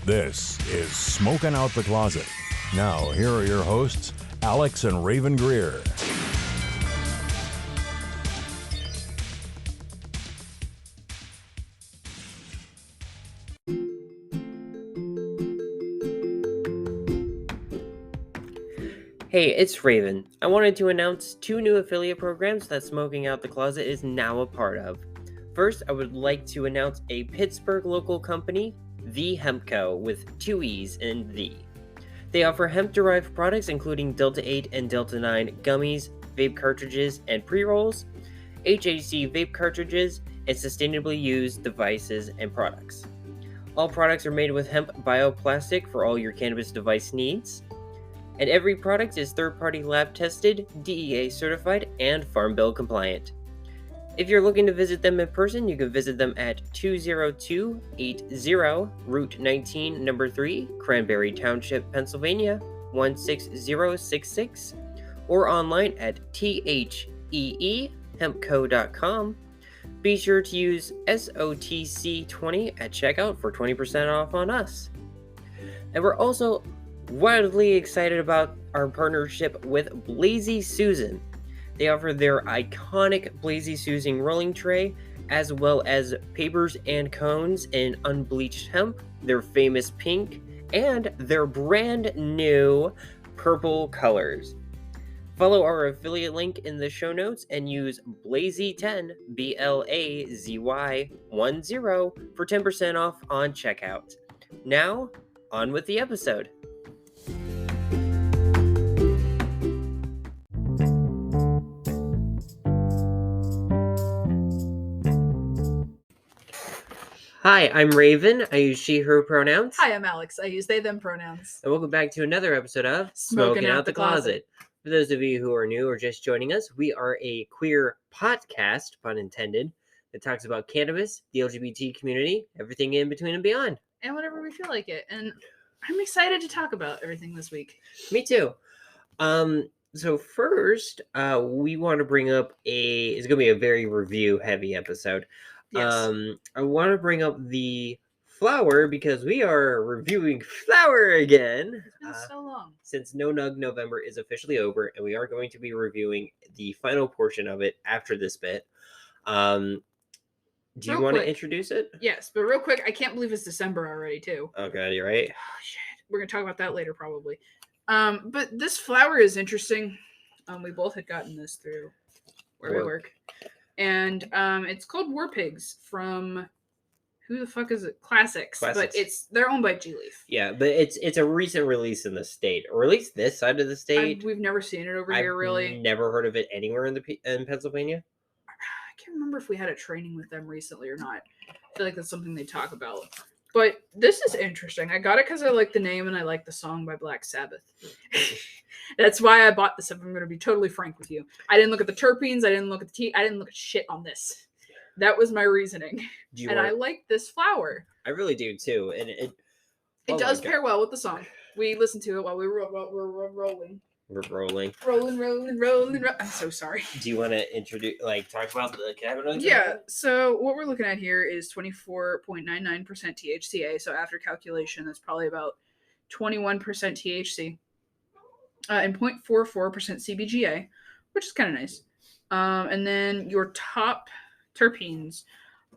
This is Smoking Out the Closet. Now, here are your hosts, Alex and Rayven Greer. Hey, it's Rayven. I wanted to announce 2 new affiliate programs that Smoking Out the Closet is now a part of. First, I would like to announce a Pittsburgh local company, The Hemp Co., with 2 E's in The. They offer hemp-derived products including Delta 8 and Delta 9 gummies, vape cartridges, and pre-rolls, HHC vape cartridges, and sustainably used devices and products. All products are made with hemp bioplastic for all your cannabis device needs. And every product is third-party lab tested, DEA certified, and Farm Bill compliant. If you're looking to visit them in person, you can visit them at 20280 Route 19, Number 3, Cranberry Township, Pennsylvania, 16066, or online at theehempco.com. Be sure to use SOTC20 at checkout for 20% off on us. And we're also wildly excited about our partnership with Blazy Susan. They offer their iconic Blazy Susan rolling tray, as well as papers and cones in unbleached hemp, their famous pink, and their brand new purple colors. Follow our affiliate link in the show notes and use Blazy10, BLAZY10, for 10% off on checkout. Now, on with the episode. Hi, I'm Rayven. I use she, her pronouns. Hi, I'm Alex. I use they, them pronouns. And welcome back to another episode of Smoking Out the Closet. For those of you who are new or just joining us, we are a queer podcast, pun intended, that talks about cannabis, the LGBT community, everything in between and beyond. And whenever we feel like it. And I'm excited to talk about everything this week. Me too. So first, we want to bring up it's going to be a very review-heavy episode. Yes. I want to bring up the flower because we are reviewing flower again. It's been so long. Since No Nug November is officially over, and we are going to be reviewing the final portion of it after this bit. Do you want to introduce it? Yes, but real quick, I can't believe it's December already, too. Oh, God, you're right. Oh, shit. We're going to talk about that later, probably. But this flower is interesting. We both had gotten this through where we work. And it's called War Pigs from, who the fuck is it? Classix. But they're owned by G Leaf. Yeah, but it's a recent release in the state, or at least this side of the state. We've never seen it over here, really. Never heard of it anywhere in Pennsylvania. I can't remember if we had a training with them recently or not. I feel like that's something they talk about. But this is interesting. I got it because I like the name and I like the song by Black Sabbath. That's why I bought this, if I'm going to be totally frank with you. I didn't look at the terpenes. I didn't look at the tea. I didn't look at shit on this. That was my reasoning. I like this flower. I really do, too. And it does pair well with the song. We listened to it while we were rolling. We're rolling. Rolling. I'm so sorry. Do you want to talk about the cannabinoids? Yeah. So what we're looking at here is 24.99% THCA. So after calculation, that's probably about 21% THC and 0.44% CBGA, which is kind of nice. And then your top terpenes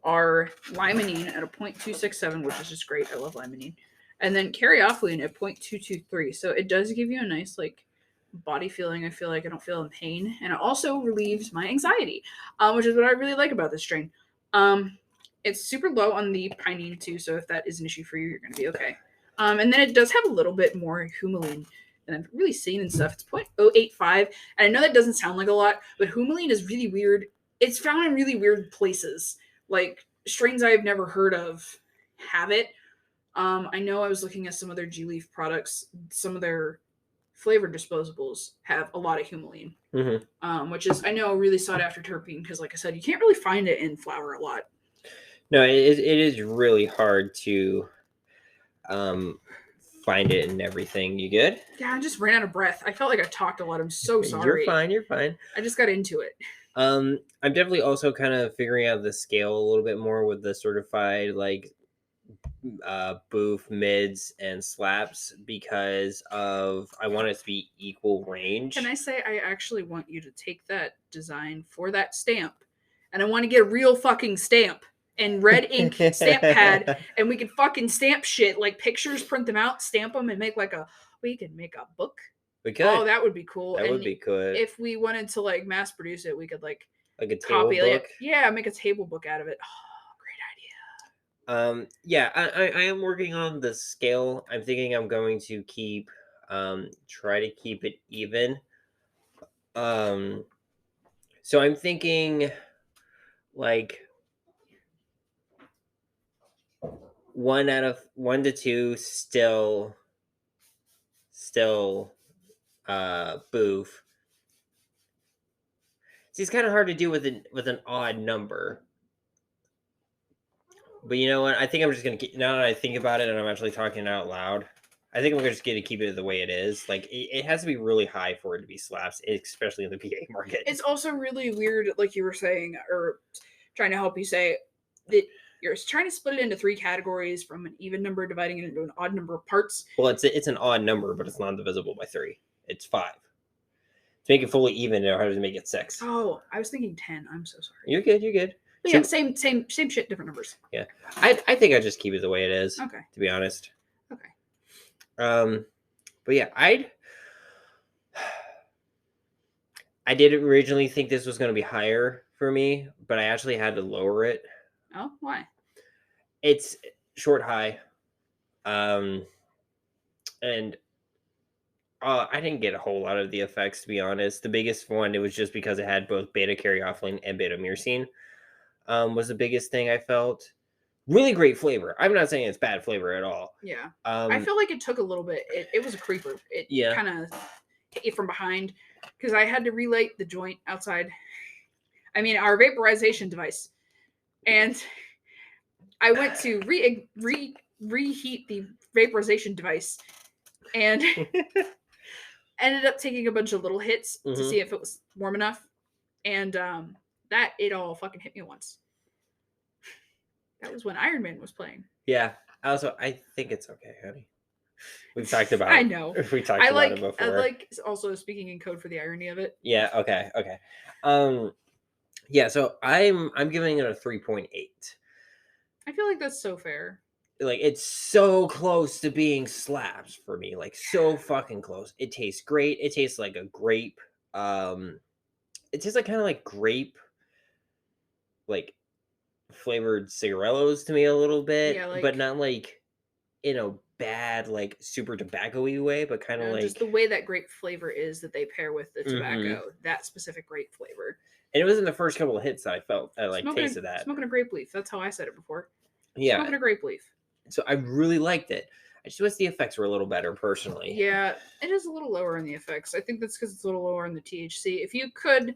are limonene at a 0.267, which is just great. I love limonene. And then caryophyllene at 0.223. So it does give you a nice, body feeling. I feel like I don't feel in pain, and it also relieves my anxiety, which is what I really like about this strain. It's super low on the pinene too, so if that is an issue for you, you're going to be okay. And then it does have a little bit more humulene than I've really seen and stuff. It's 0.085, and I know that doesn't sound like a lot, but humulene is really weird. It's found in really weird places, like strains I've never heard of have it. I know I was looking at some of their G Leaf products, some of their flavored disposables have a lot of humulene, which is, I know, a really sought after terpene because, like I said, you can't really find it in flower a lot. No, it is really hard to find it in everything. You good? Yeah, I just ran out of breath. I felt like I talked a lot. I'm so sorry. You're fine. I just got into it. I'm definitely also kind of figuring out the scale a little bit more with the certified boof, mids, and Slapz because I want it to be equal range. Can I say I actually want you to take that design for that stamp, and I want to get a real fucking stamp and red ink stamp pad, and we can fucking stamp shit like pictures, print them out, stamp them, and we can make a book. We could. Oh, that would be cool. That would be cool. If we wanted to like mass produce it, we could like a table book. Yeah, make a table book out of it. Oh, great idea. Yeah, I am working on the scale. I'm thinking I'm going to try to keep it even. So I'm thinking like 1 to 2 still boof. See, it's kind of hard to do with an odd number. But you know what? I think I'm just gonna keep. Now that I think about it, and I'm actually talking out loud, I think I'm just gonna keep it the way it is. Like it has to be really high for it to be Slapz, especially in the PA market. It's also really weird, like you were saying, or trying to help you say that you're trying to split it into 3 categories from an even number, dividing it into an odd number of parts. Well, it's an odd number, but it's not divisible by 3. It's 5. To make it fully even, I have to make it 6. Oh, I was thinking 10. I'm so sorry. You're good. But yeah, same shit, different numbers. Yeah, I think I just keep it the way it is. Okay. To be honest. Okay. But yeah, I didn't originally think this was going to be higher for me, but I actually had to lower it. Oh, why? It's short high, and I didn't get a whole lot of the effects, to be honest. The biggest one, it was just because it had both beta caryophyllene and beta myrcene. Was the biggest thing I felt. Really great flavor. I'm not saying it's bad flavor at all. Yeah. I feel like it took a little bit. It was a creeper. It kind of hit you from behind because I had to relight the joint outside. I mean, our vaporization device. And I went to reheat the vaporization device and ended up taking a bunch of little hits to see if it was warm enough. And that it all fucking hit me once. That was when Iron Man was playing. Yeah. I think it's okay, honey. We've talked about I know. We talked about it before. I like also speaking in code for the irony of it. Yeah, okay. Yeah, so I'm giving it a 3.8. I feel like that's so fair. Like it's so close to being Slapz for me. Like so fucking close. It tastes great. It tastes like a grape. It tastes like kind of like grape like flavored cigarillos to me a little bit, yeah, but not like in a bad like super tobacco-y way, but kind of like just the way that grape flavor is that they pair with the tobacco, that specific grape flavor. And it was in the first couple of hits that I tasted that. Smoking a grape leaf. That's how I said it before. Yeah. Smoking a grape leaf. So I really liked it. I just wish the effects were a little better personally. Yeah, it is a little lower in the effects. I think that's because it's a little lower in the THC. If you could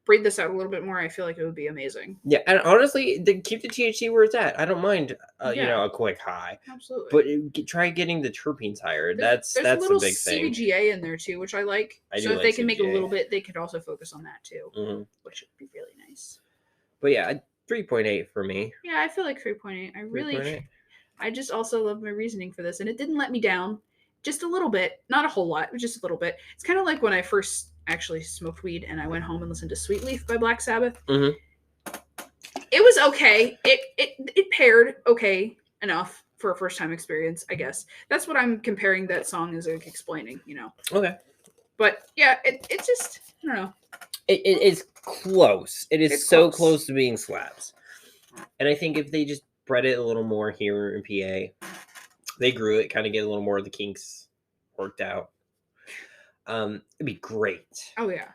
breathe this out a little bit more, I feel like it would be amazing. Yeah, and honestly, keep the THC where it's at. I don't mind, a quick high. Absolutely. But try getting the terpenes higher. There's that's a little the big thing. CBGA in there too, which I like. So if they can make a little bit, they could also focus on that too, which would be really nice. But yeah, 3.8 for me. Yeah, I feel like 3.8. I just also love my reasoning for this, and it didn't let me down. Just a little bit, not a whole lot, but just a little bit. It's kind of like when I first actually smoked weed and I went home and listened to Sweet Leaf by Black Sabbath. It was okay. It paired okay enough for a first time experience, I guess. That's what I'm comparing that song as like explaining, Okay. But yeah, it just, I don't know. It is close. It's so close to being Slapz. And I think if they just bred it a little more here in PA, they grew it, kind of get a little more of the kinks worked out. It'd be great. Oh yeah.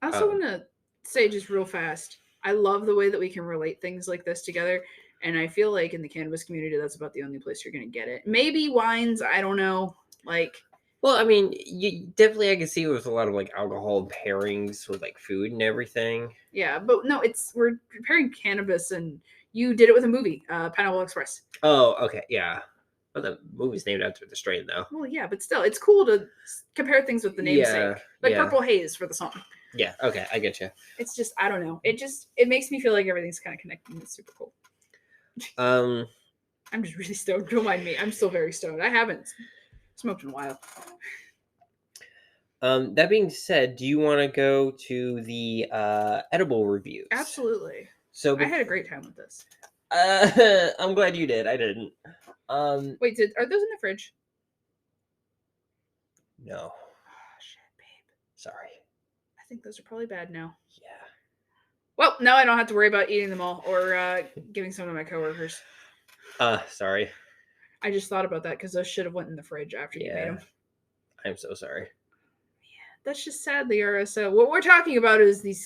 I also want to say just real fast, I love the way that we can relate things like this together, and I feel like in the cannabis community that's about the only place you're going to get it. Maybe wines, I don't know, like. Well, I mean, I can see it with a lot of like alcohol pairings with like food and everything. Yeah, but no, we're comparing cannabis, and you did it with a movie, Pineapple Express. Oh, okay, yeah. Well, the movie's named after the strain, though. Well, yeah, but still, it's cool to compare things with the namesake. Like Purple Haze for the song. Yeah, okay, I get you. It's just, I don't know. It makes me feel like everything's kind of connected, and it's super cool. I'm just really stoned. Don't mind me. I'm still very stoned. I haven't smoked in a while. That being said, do you want to go to the edible reviews? Absolutely. So I had a great time with this. I'm glad you did. I didn't. Wait, are those in the fridge? No. Oh, shit, babe. Sorry. I think those are probably bad now. Yeah. Well, now I don't have to worry about eating them all or giving some to my coworkers. Sorry. I just thought about that because those should have went in the fridge after you made them. I'm so sorry. Yeah, that's just sad, Liara. So what we're talking about is the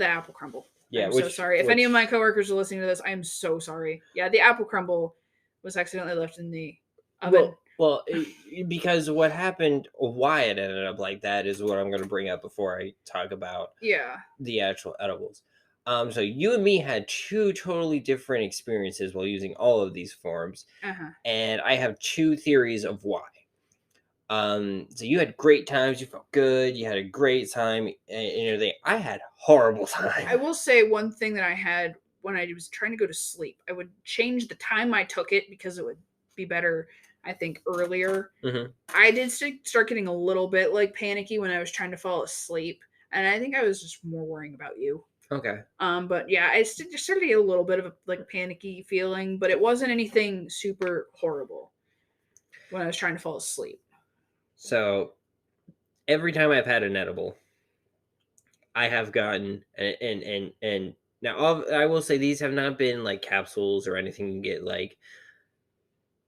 apple crumble. Yeah, I'm so sorry. If any of my coworkers are listening to this, I'm so sorry. Yeah, the apple crumble was accidentally left in the oven. Well, because what happened, why it ended up like that, is what I'm going to bring up before I talk about the actual edibles. So you and me had two totally different experiences while using all of these forms, and I have two theories of why. So you had great times, you felt good, you had a great time, and everything. I had horrible time. I will say one thing that I had when I was trying to go to sleep, I would change the time I took it because it would be better, I think, earlier. I did start getting a little bit like panicky when I was trying to fall asleep, and I think I was just more worrying about you. Okay. But yeah, I started to get a little bit of a like panicky feeling, but it wasn't anything super horrible when I was trying to fall asleep. So every time I've had an edible, I have gotten and now I will say these have not been like capsules or anything you get like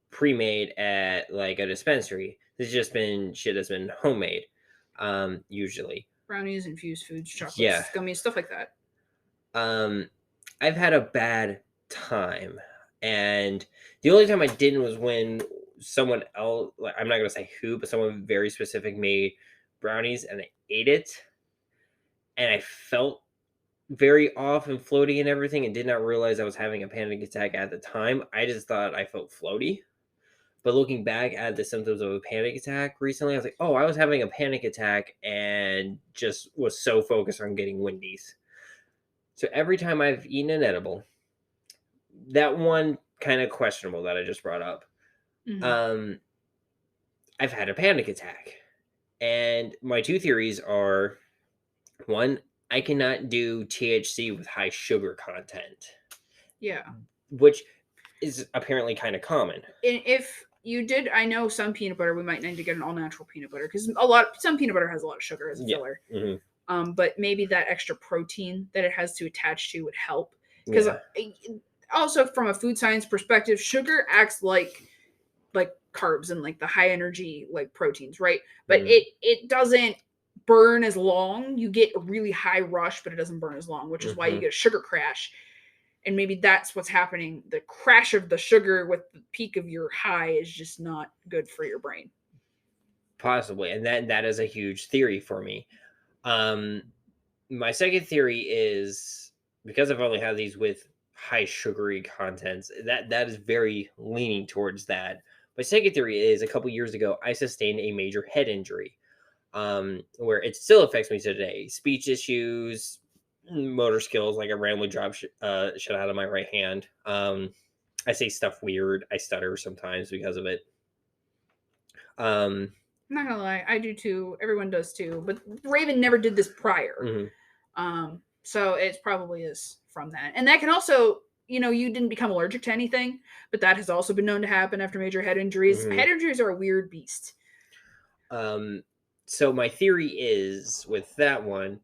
pre-made at like a dispensary. This has just been shit that's been homemade, usually. Brownies, infused foods, chocolates, gummies, stuff like that. I've had a bad time, and the only time I didn't was when someone else, like I'm not gonna say who, but someone very specific made brownies, and I ate it, and I felt very off and floaty and everything, and did not realize I was having a panic attack at the time. I just thought I felt floaty. But looking back at the symptoms of a panic attack recently, I was like, oh, I was having a panic attack and just was so focused on getting windies. So every time I've eaten an edible, that one kind of questionable that I just brought up, I've had a panic attack. And my two theories are, one, I cannot do THC with high sugar content. Yeah. Which is apparently kind of common. And if you did, I know some peanut butter, we might need to get an all-natural peanut butter because some peanut butter has a lot of sugar as a filler. But maybe that extra protein that it has to attach to would help. Because also from a food science perspective, sugar acts like carbs and like the high energy like proteins, right? But it doesn't burn as long. You get a really high rush, but it doesn't burn as long, which is why you get a sugar crash. And maybe that's what's happening. The crash of the sugar with the peak of your high is just not good for your brain. Possibly. And that is a huge theory for me. My second theory is, because I've only had these with high sugary contents, that is very leaning towards that. My second theory is, a couple years ago, I sustained a major head injury, where it still affects me today. Speech issues, motor skills, like I randomly drop shit out of my right hand. I say stuff weird. I stutter sometimes because of it. I'm not gonna lie, I do too. Everyone does too. But Rayven never did this prior. So it probably is from that. And that can also, you didn't become allergic to anything, but that has also been known to happen after major head injuries. Head injuries are a weird beast. So my theory is, with that one,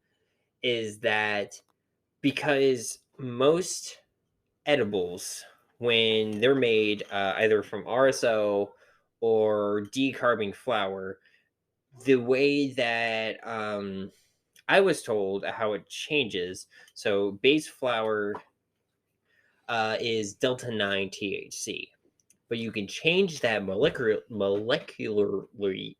is that because most edibles, when they're made either from RSO or decarbing flour, the way that I was told how it changes, so base flour is Delta 9 THC, but you can change that molecularly.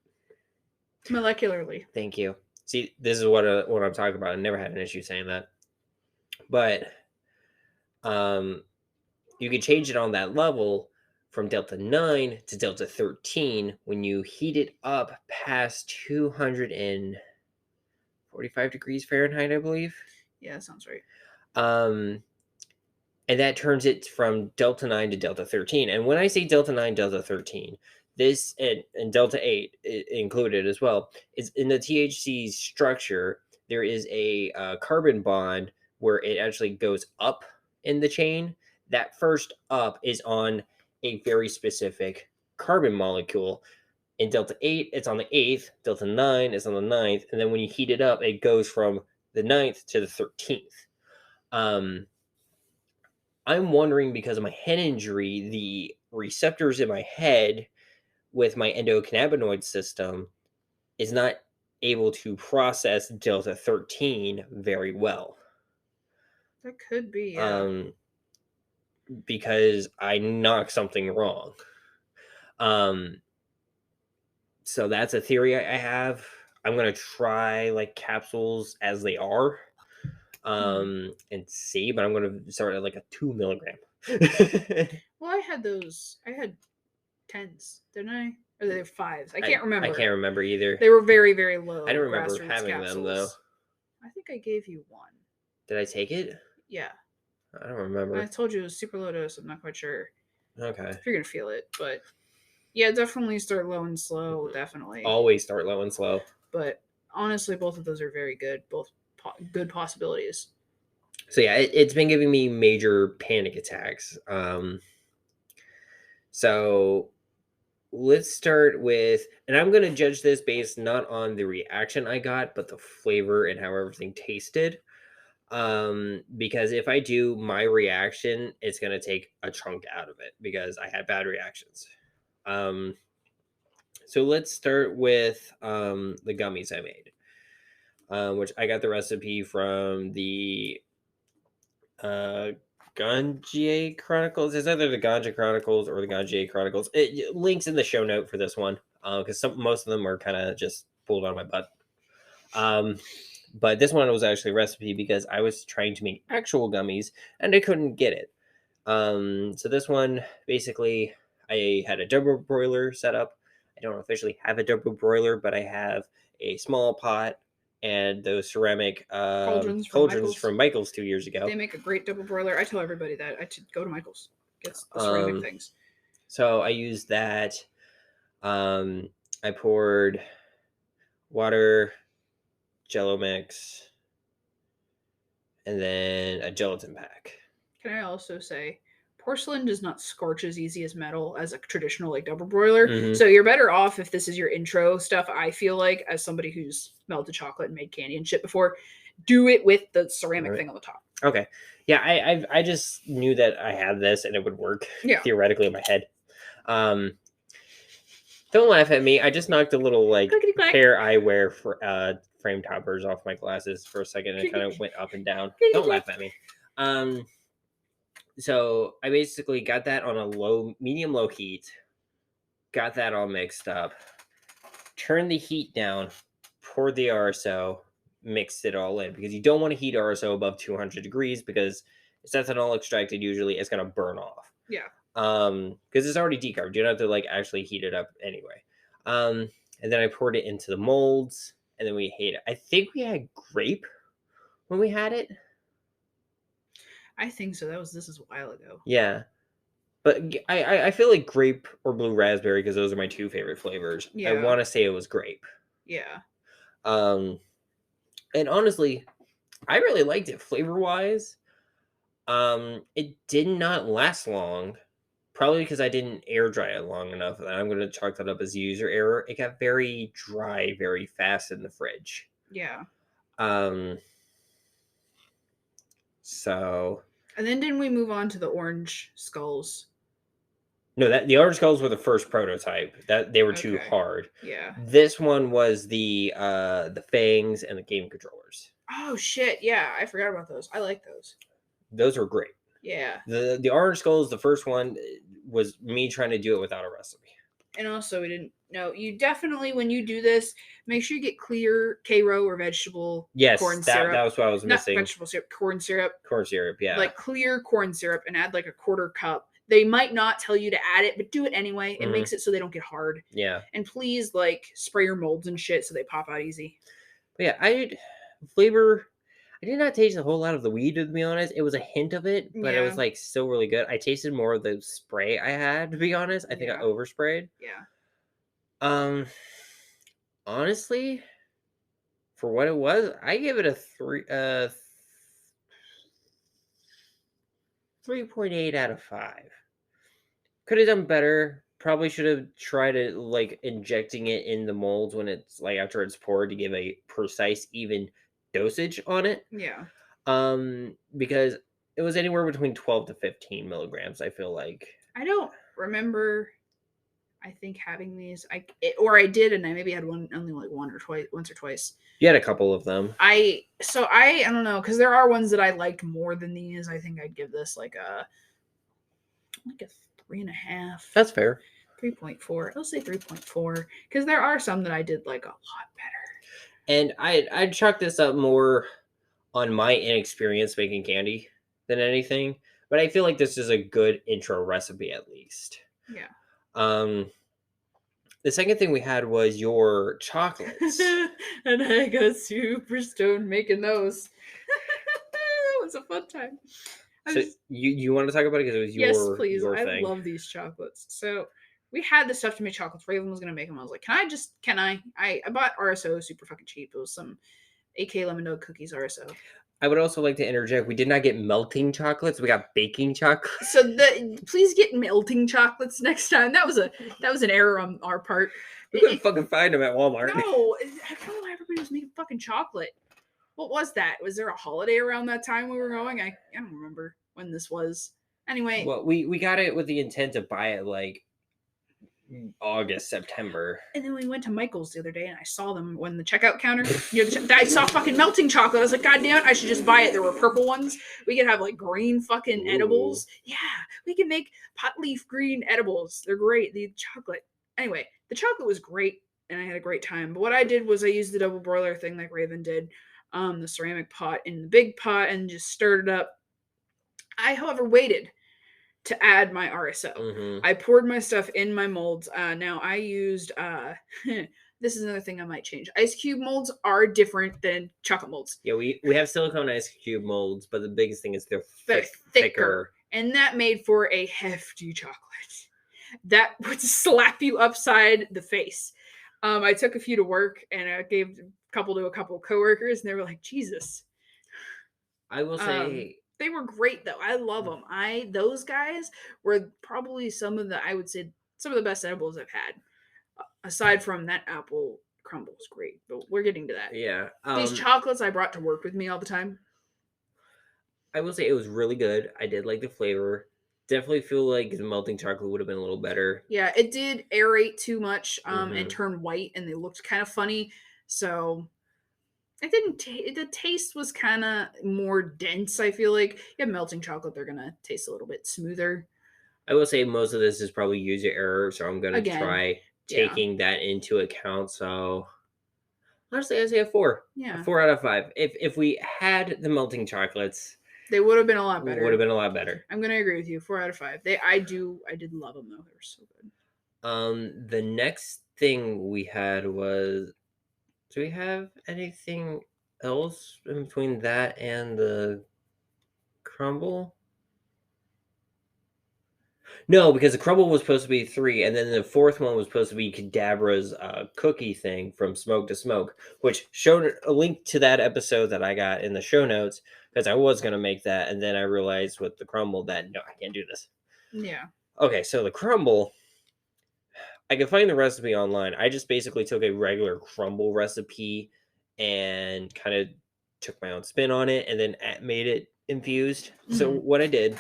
Thank you. See, this is what I'm talking about. I never had an issue saying that. But you can change it on that level from Delta 9 to Delta 13 when you heat it up past 245 degrees Fahrenheit, I believe. Yeah, that sounds right. and that turns it from Delta 9 to Delta 13. And when I say Delta 9, Delta 13, this and Delta 8 included as well, is in the THC structure, there is a carbon bond where it actually goes up in the chain. That first up is on a very specific carbon molecule. In Delta 8, it's on the 8th. Delta 9 is on the 9th. And then when you heat it up, it goes from the 9th to the 13th. I'm wondering, because of my head injury, the receptors in my head with my endocannabinoid system is not able to process Delta 13 very well. That could be, yeah. Because I knocked something wrong. So that's a theory I have. I'm going to try like capsules as they are. And see, but I'm going to start at like a 2 milligram. Well, I had 10s, didn't I? Or they were 5s. I can't remember. I can't remember either. They were very, very low. I don't remember grassroots having capsules. them though. I think I gave you one. Did I take it? Yeah. I don't remember. I told you it was super low dose. I'm not quite sure. Okay. If you're gonna feel it, but yeah, definitely start low and slow. Definitely. Always start low and slow. But honestly, both of those are very good. Both good possibilities. So yeah, it's been giving me major panic attacks. So let's start with, and I'm going to judge this based not on the reaction I got, but the flavor and how everything tasted. Because if I do my reaction, it's going to take a chunk out of it because I had bad reactions. So let's start with the gummies I made, which I got the recipe from the Ganja Chronicles. It's either the Ganja Chronicles or the Ganja Chronicles. It links in the show note for this one, because most of them are kind of just pulled out of my butt. But this one was actually a recipe because I was trying to make actual gummies and I couldn't get it. So this one, basically, I had a double broiler set up. I don't officially have a double broiler, but I have a small pot and those ceramic cauldrons from Michael's 2 years ago. They make a great double broiler. I tell everybody that. I should go to Michael's. Get the ceramic things. So I used that. I poured water, Jello mix, and then a gelatin pack. Can I also say, porcelain does not scorch as easy as metal as a traditional like double broiler. Mm-hmm. So you're better off if this is your intro stuff. I feel like, as somebody who's melted chocolate and made candy and shit before, do it with the ceramic thing on the top. Okay. Yeah, I just knew that I had this and it would work theoretically in my head. Don't laugh at me. I just knocked a little like hair eyewear for frame toppers off my glasses for a second and it kind of went up and down. Don't laugh at me. So I basically got that on a medium low heat, got that all mixed up, turned the heat down, poured the RSO, mixed it all in, because you don't want to heat RSO above 200 degrees because it's ethanol extracted. Usually it's going to burn off. Yeah. Because it's already decarbed. You don't have to like actually heat it up anyway. And then I poured it into the molds and then we ate it. I think we had grape when we had it. I think so. This is a while ago. Yeah. But I feel like grape or blue raspberry because those are my two favorite flavors. Yeah. I want to say it was grape. Yeah. And honestly, I really liked it flavor-wise. It did not last long. Probably because I didn't air dry it long enough. And I'm going to chalk that up as user error. It got very dry very fast in the fridge. Yeah. So. And then didn't we move on to the orange skulls? No, the orange skulls were the first prototype. That they were too hard. Yeah. This one was the fangs and the game controllers. Oh shit! Yeah, I forgot about those. I like those. Those were great. Yeah. The orange skulls, the first one, was me trying to do it without a recipe. And also, we didn't. No, you definitely, when you do this, make sure you get clear Kierra or vegetable corn syrup. That was what I was missing. Not vegetable syrup, corn syrup. Corn syrup, yeah. Like clear corn syrup and add like a quarter cup. They might not tell you to add it, but do it anyway. It makes it so they don't get hard. Yeah. And please, like, spray your molds and shit so they pop out easy. But yeah, flavor. I did not taste a whole lot of the weed, to be honest. It was a hint of it, but it was Yeah. like still really good. I tasted more of the spray I had, to be honest. I think I Yeah. oversprayed. Yeah. Um, honestly, for what it was, I give it a 3.8 out of 5. Could have done better. Probably should have tried it like injecting it in the molds when it's like after it's poured to give a precise, even dosage on it. Yeah. Because it was anywhere between 12 to 15 milligrams, I feel like. I don't remember. I think having these, or I did, and I maybe had once or twice. You had a couple of them. I don't know, because there are ones that I liked more than these. I think I'd give this like a 3.5. That's fair. 3.4. I'll say 3.4, because there are some that I did like a lot better. And I'd chalk this up more on my inexperience making candy than anything, but I feel like this is a good intro recipe at least. Yeah. The second thing we had was your chocolates. And I got super stoned making those. That was a fun time. So you want to talk about it because it was yes, your please. your I thing. love these chocolates. So we had the stuff to make chocolates. Rayven was gonna make them. I was like, can I? I bought RSO super fucking cheap. It was some AK lemon dog cookies RSO. I would also like to interject. We did not get melting chocolates. We got baking chocolates. So please get melting chocolates next time. That was an error on our part. We couldn't fucking find them at Walmart. No, I don't know why everybody was making fucking chocolate. What was that? Was there a holiday around that time we were going? I don't remember when this was. Anyway. Well, we got it with the intent to buy it like August, September. And then we went to Michael's the other day and I saw them when the checkout counter. I saw fucking melting chocolate. I was like, God damn it, I should just buy it. There were purple ones. We could have like green fucking edibles. Yeah, we can make pot leaf green edibles. They're great. The chocolate. Anyway, the chocolate was great and I had a great time. But what I did was I used the double broiler thing like Rayven did. The ceramic pot in the big pot and just stirred it up. I, however, waited to add my RSO. Mm-hmm. I poured my stuff in my molds. Now I used this is another thing I might change. Ice cube molds are different than chocolate molds. Yeah, we have silicone ice cube molds, but the biggest thing is they're thicker. And that made for a hefty chocolate. That would slap you upside the face. I took a few to work and I gave a couple to a couple of coworkers and they were like, Jesus. I will say they were great though. I love them. Those guys were probably some of the best edibles I've had. Aside from that apple crumble is great, but we're getting to that. Yeah. These chocolates I brought to work with me all the time. I will say it was really good. I did like the flavor. Definitely feel like the melting chocolate would have been a little better. Yeah, it did aerate too much and turn white and they looked kind of funny. So it didn't. The taste was kind of more dense. I feel like you have melting chocolate; they're gonna taste a little bit smoother. I will say most of this is probably user error, so I'm gonna try taking that into account. So honestly, I say a 4. Yeah, a 4 out of 5. If we had the melting chocolates, they would have been a lot better. Would have been a lot better. I'm gonna agree with you. 4 out of 5. I did love them though. They were so good. The next thing we had was. Do we have anything else in between that and the crumble? No, because the crumble was supposed to be 3, and then the fourth one was supposed to be Kadabra's cookie thing from Smoke to Smoke, which showed a link to that episode that I got in the show notes, because I was going to make that, and then I realized with the crumble that, no, I can't do this. Yeah. Okay, so the crumble... I can find the recipe online. I just basically took a regular crumble recipe and kind of took my own spin on it and then made it infused. Mm-hmm. So what I did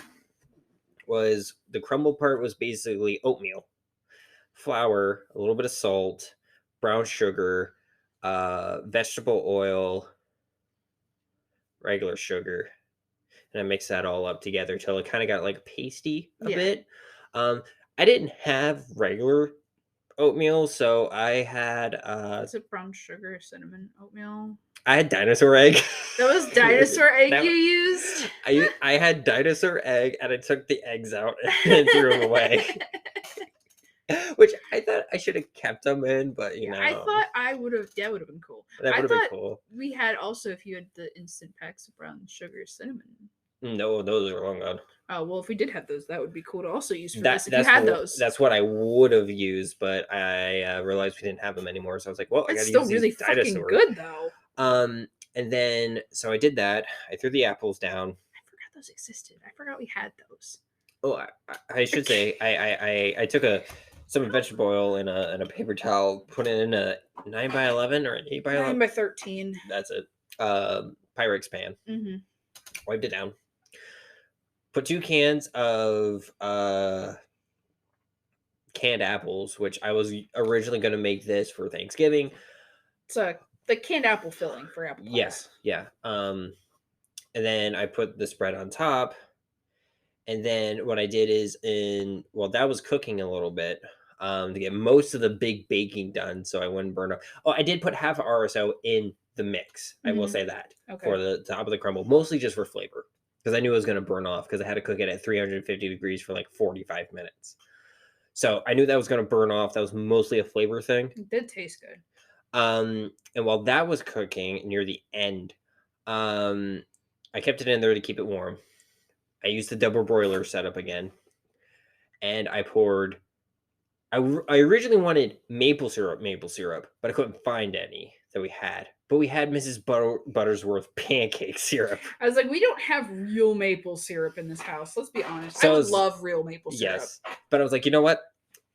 was the crumble part was basically oatmeal, flour, a little bit of salt, brown sugar, vegetable oil, regular sugar. And I mixed that all up together till it kind of got like pasty a bit. I didn't have regular oatmeal, so I had is it brown sugar, cinnamon, oatmeal? I had dinosaur egg. That was dinosaur egg you used? I had dinosaur egg and I took the eggs out and threw them away. Which I thought I should have kept them in, but you know. I thought I would have. That would have been cool. That would have been cool. We had also if you had the instant packs of brown sugar cinnamon. No, those are long gone. Oh well, if we did have those, that would be cool to also use for this. If you had those, that's what I would have used, but I realized we didn't have them anymore. So I was like, well, I got to use really these dinosaurs. Fucking good though. And then so I did that. I threw the apples down. I forgot those existed. I forgot we had those. Oh, I should say I took some vegetable oil in a paper towel, put it in a 9x11 or an 8x11. 9x13. That's it. Pyrex pan. Mm-hmm. Wiped it down. Put 2 cans of canned apples, which I was originally going to make this for Thanksgiving. It's the canned apple filling for apple pies. Yes, yeah. And then I put the spread on top. And then what I did is that was cooking a little bit to get most of the big baking done so I wouldn't burn up. Oh, I did put half of RSO in the mix. I will say that for the top of the crumble, mostly just for flavor because I knew it was going to burn off because I had to cook it at 350 degrees for like 45 minutes. So I knew that was going to burn off. That was mostly a flavor thing. It did taste good. And while that was cooking near the end, I kept it in there to keep it warm. I used the double broiler setup again, and I poured. I originally wanted maple syrup, but I couldn't find any that we had. But we had Mrs. Buttersworth pancake syrup. I was like, we don't have real maple syrup in this house. Let's be honest. So I would love real maple syrup. Yes, but I was like, you know what?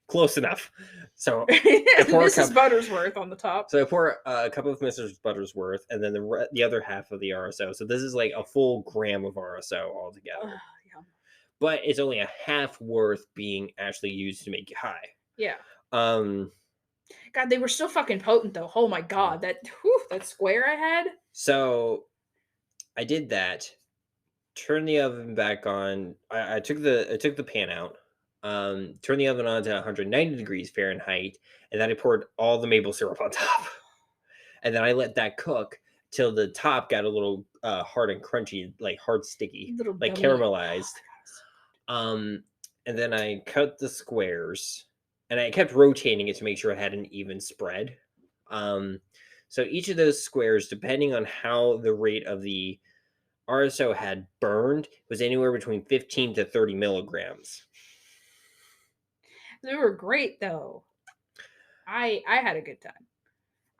Close enough. So I pour Mrs. Buttersworth on the top. So I pour a cup of Mrs. Buttersworth, and then the other half of the RSO. So this is like a full gram of RSO altogether. Yeah. But it's only a half worth being actually used to make you high. Yeah. God, they were so fucking potent though. Oh my god, that square I had. So I did that. Turned the oven back on. I took the pan out. Turned the oven on to 190 degrees Fahrenheit, and then I poured all the maple syrup on top. And then I let that cook till the top got a little hard and crunchy, like hard sticky, like caramelized. And then I cut the squares, and I kept rotating it to make sure it had an even spread. So each of those squares, depending on how the rate of the RSO had burned, was anywhere between 15 to 30 milligrams. They were great though. I had a good time.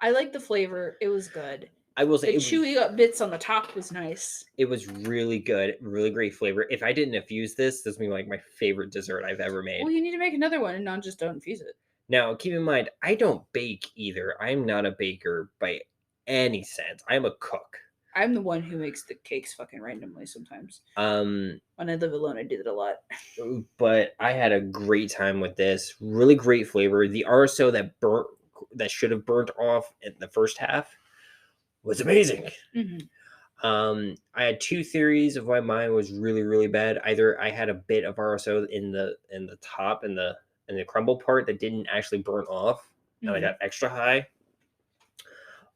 I liked the flavor. It was good. I will say the chewy bits on the top was nice. It was really good, really great flavor. If I didn't infuse this would be like my favorite dessert I've ever made. Well, you need to make another one and not just don't infuse it. Now, keep in mind, I don't bake either. I'm not a baker by any sense. I'm a cook. I'm the one who makes the cakes fucking randomly sometimes. When I live alone, I do that a lot. But I had a great time with this. Really great flavor. The RSO that should have burnt off in the first half was amazing. Mm-hmm. I had 2 theories of why mine was really, really bad. Either I had a bit of RSO in the top and the crumble part that didn't actually burn off, and I got extra high.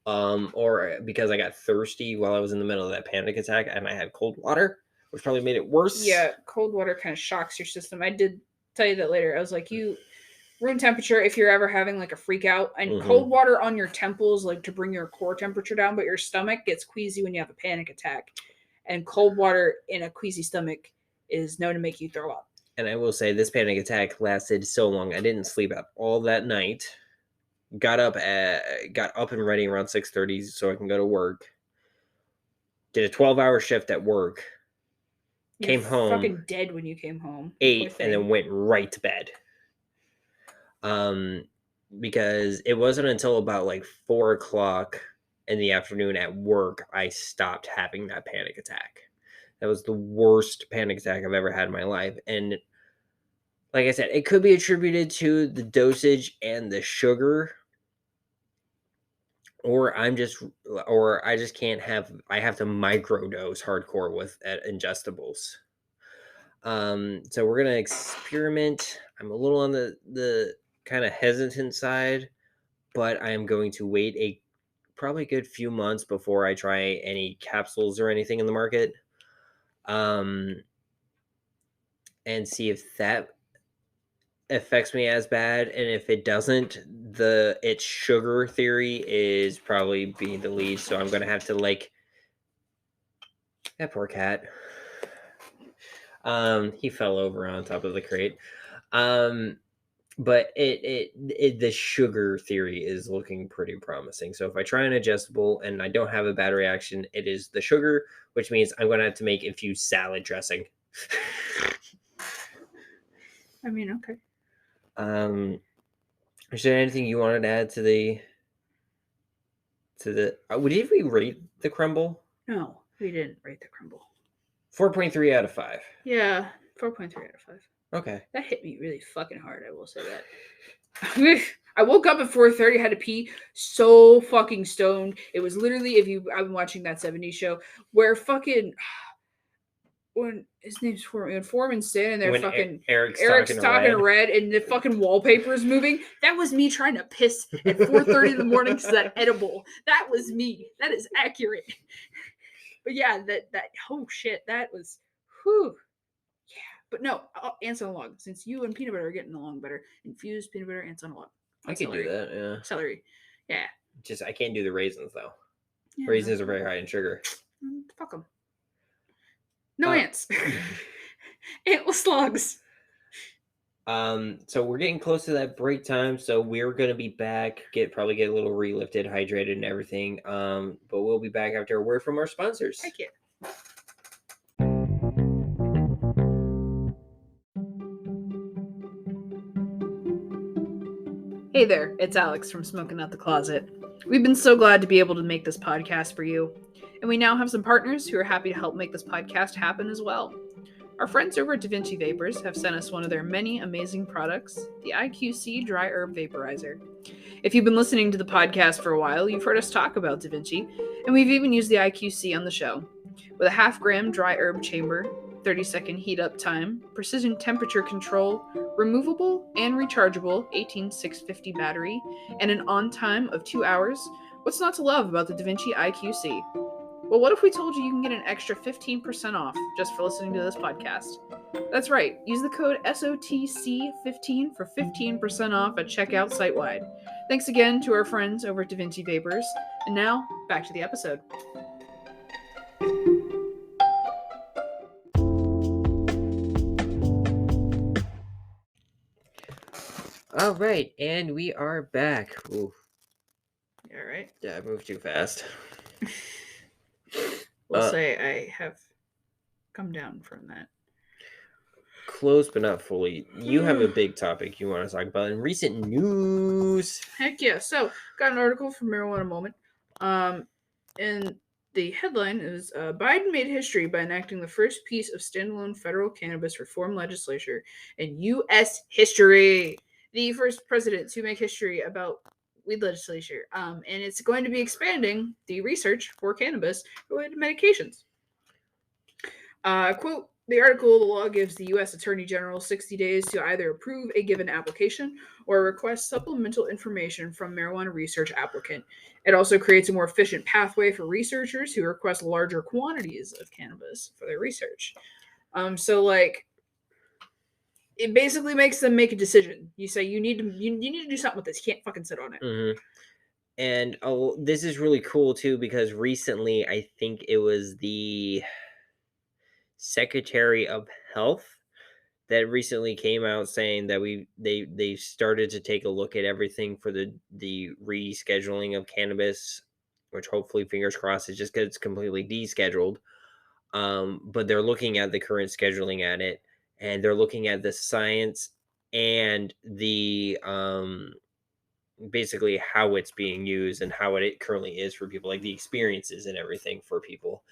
Or because I got thirsty while I was in the middle of that panic attack and I had cold water, which probably made it worse. Yeah, cold water kind of shocks your system. I did tell you that later. I was like, room temperature, if you're ever having like a freak out, and cold water on your temples, like to bring your core temperature down, but your stomach gets queasy when you have a panic attack. And cold water in a queasy stomach is known to make you throw up. And I will say this panic attack lasted so long. I didn't sleep out all that night. Got up and ready around 6:30 so I can go to work. Did a 12-hour shift at work. Came home. Fucking dead when you came home. Ate and then went right to bed. Because it wasn't until about like 4:00 in the afternoon at work I stopped having that panic attack. That was the worst panic attack I've ever had in my life. And like I said, it could be attributed to the dosage and the sugar. Or I just can't have, I have to microdose hardcore with ingestibles. So we're going to experiment. I'm a little on the kind of hesitant side, but I am going to wait probably a good few months before I try any capsules or anything in the market. And see if that affects me as bad, and if it doesn't, its sugar theory is probably being the lead. So I'm gonna have to like that poor cat. He fell over on top of the crate. But the sugar theory is looking pretty promising. So if I try an adjustable and I don't have a bad reaction, it is the sugar, which means I'm gonna have to make infused salad dressing. I mean, okay. Is there anything you wanted to add to the did we rate the crumble? No, we didn't rate the crumble. 4.3 out of 5. Yeah, 4.3 out of 5. Okay. That hit me really fucking hard, I will say that. I woke up at 4:30, had to pee, so fucking stoned. It was literally, I've been watching that 70s show where fucking, when his name's Foreman, when Foreman's standing there, When fucking Eric's talking red and the fucking wallpaper is moving. That was me trying to piss at 4:30 in the morning because that edible. That was me. That is accurate. But yeah, that oh shit, that was whew. Yeah. But no, ants on a log. Since you and peanut butter are getting along better, infused peanut butter, ants on a log. I can do that, yeah. Celery. Yeah. Just I can't do the raisins though. Yeah, Raisins are very high in sugar. Fuck them. No ants. Antless slugs. So we're getting close to that break time, so we're gonna be back. Probably get a little relifted, hydrated, and everything. But we'll be back after a word from our sponsors. Heck yeah. Hey there, it's Alex from Smoking Out the Closet. We've been so glad to be able to make this podcast for you, and we now have some partners who are happy to help make this podcast happen as well. Our friends over at DaVinci Vapors have sent us one of their many amazing products, the IQC Dry Herb Vaporizer. If you've been listening to the podcast for a while, you've heard us talk about DaVinci, and we've even used the IQC on the show. With a 0.5 gram dry herb chamber, 30-second heat up time, precision temperature control, removable and rechargeable 18650 battery, and an on time of 2 hours, what's not to love about the DaVinci IQC? Well, what if we told you can get an extra 15% off just for listening to this podcast? That's right. Use the code SOTC15 for 15% off at checkout site-wide. Thanks again to our friends over at DaVinci Vapors. And now, back to the episode. All right, and we are back. Ooh. All right. Yeah, I moved too fast. We'll say I have come down from that. Close, but not fully. You have a big topic you want to talk about in recent news. Heck yeah. So, got an article from Marijuana Moment. And the headline is Biden made history by enacting the first piece of standalone federal cannabis reform legislation in U.S. history. The first president to make history about weed legislature. And it's going to be expanding the research for cannabis-related medications. Quote, the article, the law gives the U.S. Attorney General 60 days to either approve a given application or request supplemental information from marijuana research applicant. It also creates a more efficient pathway for researchers who request larger quantities of cannabis for their research. So, like, it basically makes them make a decision. You say you need to do something with this. You can't fucking sit on it. Mm-hmm. And this is really cool too because recently I think it was the Secretary of Health that recently came out saying that they started to take a look at everything for the rescheduling of cannabis, which hopefully, fingers crossed, it just gets completely descheduled. But they're looking at the current scheduling at it, and they're looking at the science and the basically how it's being used and how it currently is for people, like the experiences and everything for people.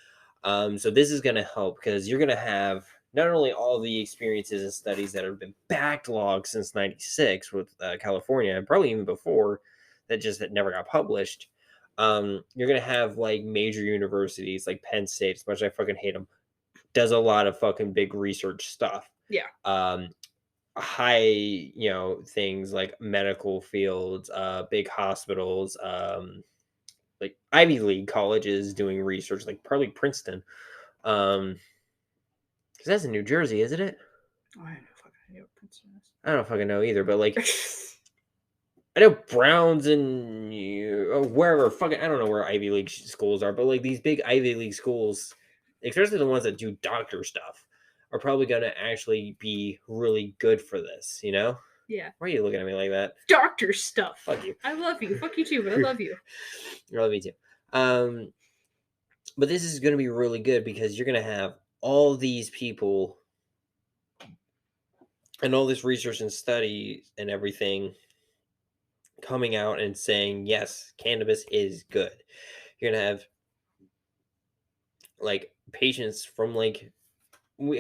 So this is going to help because you're going to have not only all the experiences and studies that have been backlogged since 96 with California and probably even before that never got published. You're going to have like major universities like Penn State, as much as I fucking hate them, does a lot of fucking big research stuff. Yeah. High, things like medical fields, big hospitals, like Ivy League colleges doing research, like probably Princeton. Because that's in New Jersey, isn't it? Oh, I know what Princeton is. I don't fucking know either, but like I know Browns and wherever fucking I don't know where Ivy League schools are, but like these big Ivy League schools, especially the ones that do doctor stuff, are probably going to actually be really good for this. You know? Yeah. Why are you looking at me like that? Doctor stuff. Fuck you. I love you. Fuck you too, but I love you. I love you too. But this is going to be really good because you're going to have all these people and all this research and study and everything coming out and saying, yes, cannabis is good. You're going to have like patients from like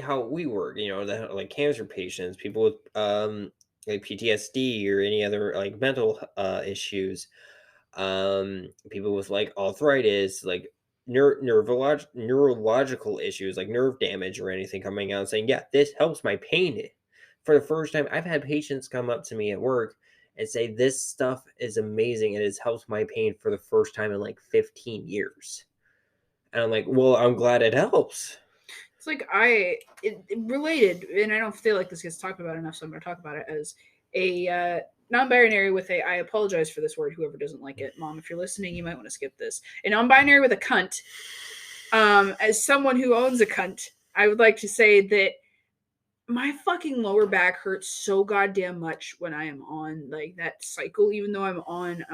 how we work, you know, like cancer patients, people with like PTSD or any other like mental issues, people with like arthritis, like neurological issues like nerve damage or anything, coming out and saying, yeah, this helps my pain. For the first time, I've had patients come up to me at work and say, this stuff is amazing and it's helped my pain for the first time in like 15 years. And I'm like, well, I'm glad it helps. It's like it related, and I don't feel like this gets talked about enough, so I'm going to talk about it as a non-binary with a, I apologize for this word, whoever doesn't like it. Mom, if you're listening, you might want to skip this. A non-binary with a cunt. As someone who owns a cunt, I would like to say that my fucking lower back hurts so goddamn much when I am on like that cycle, even though I'm on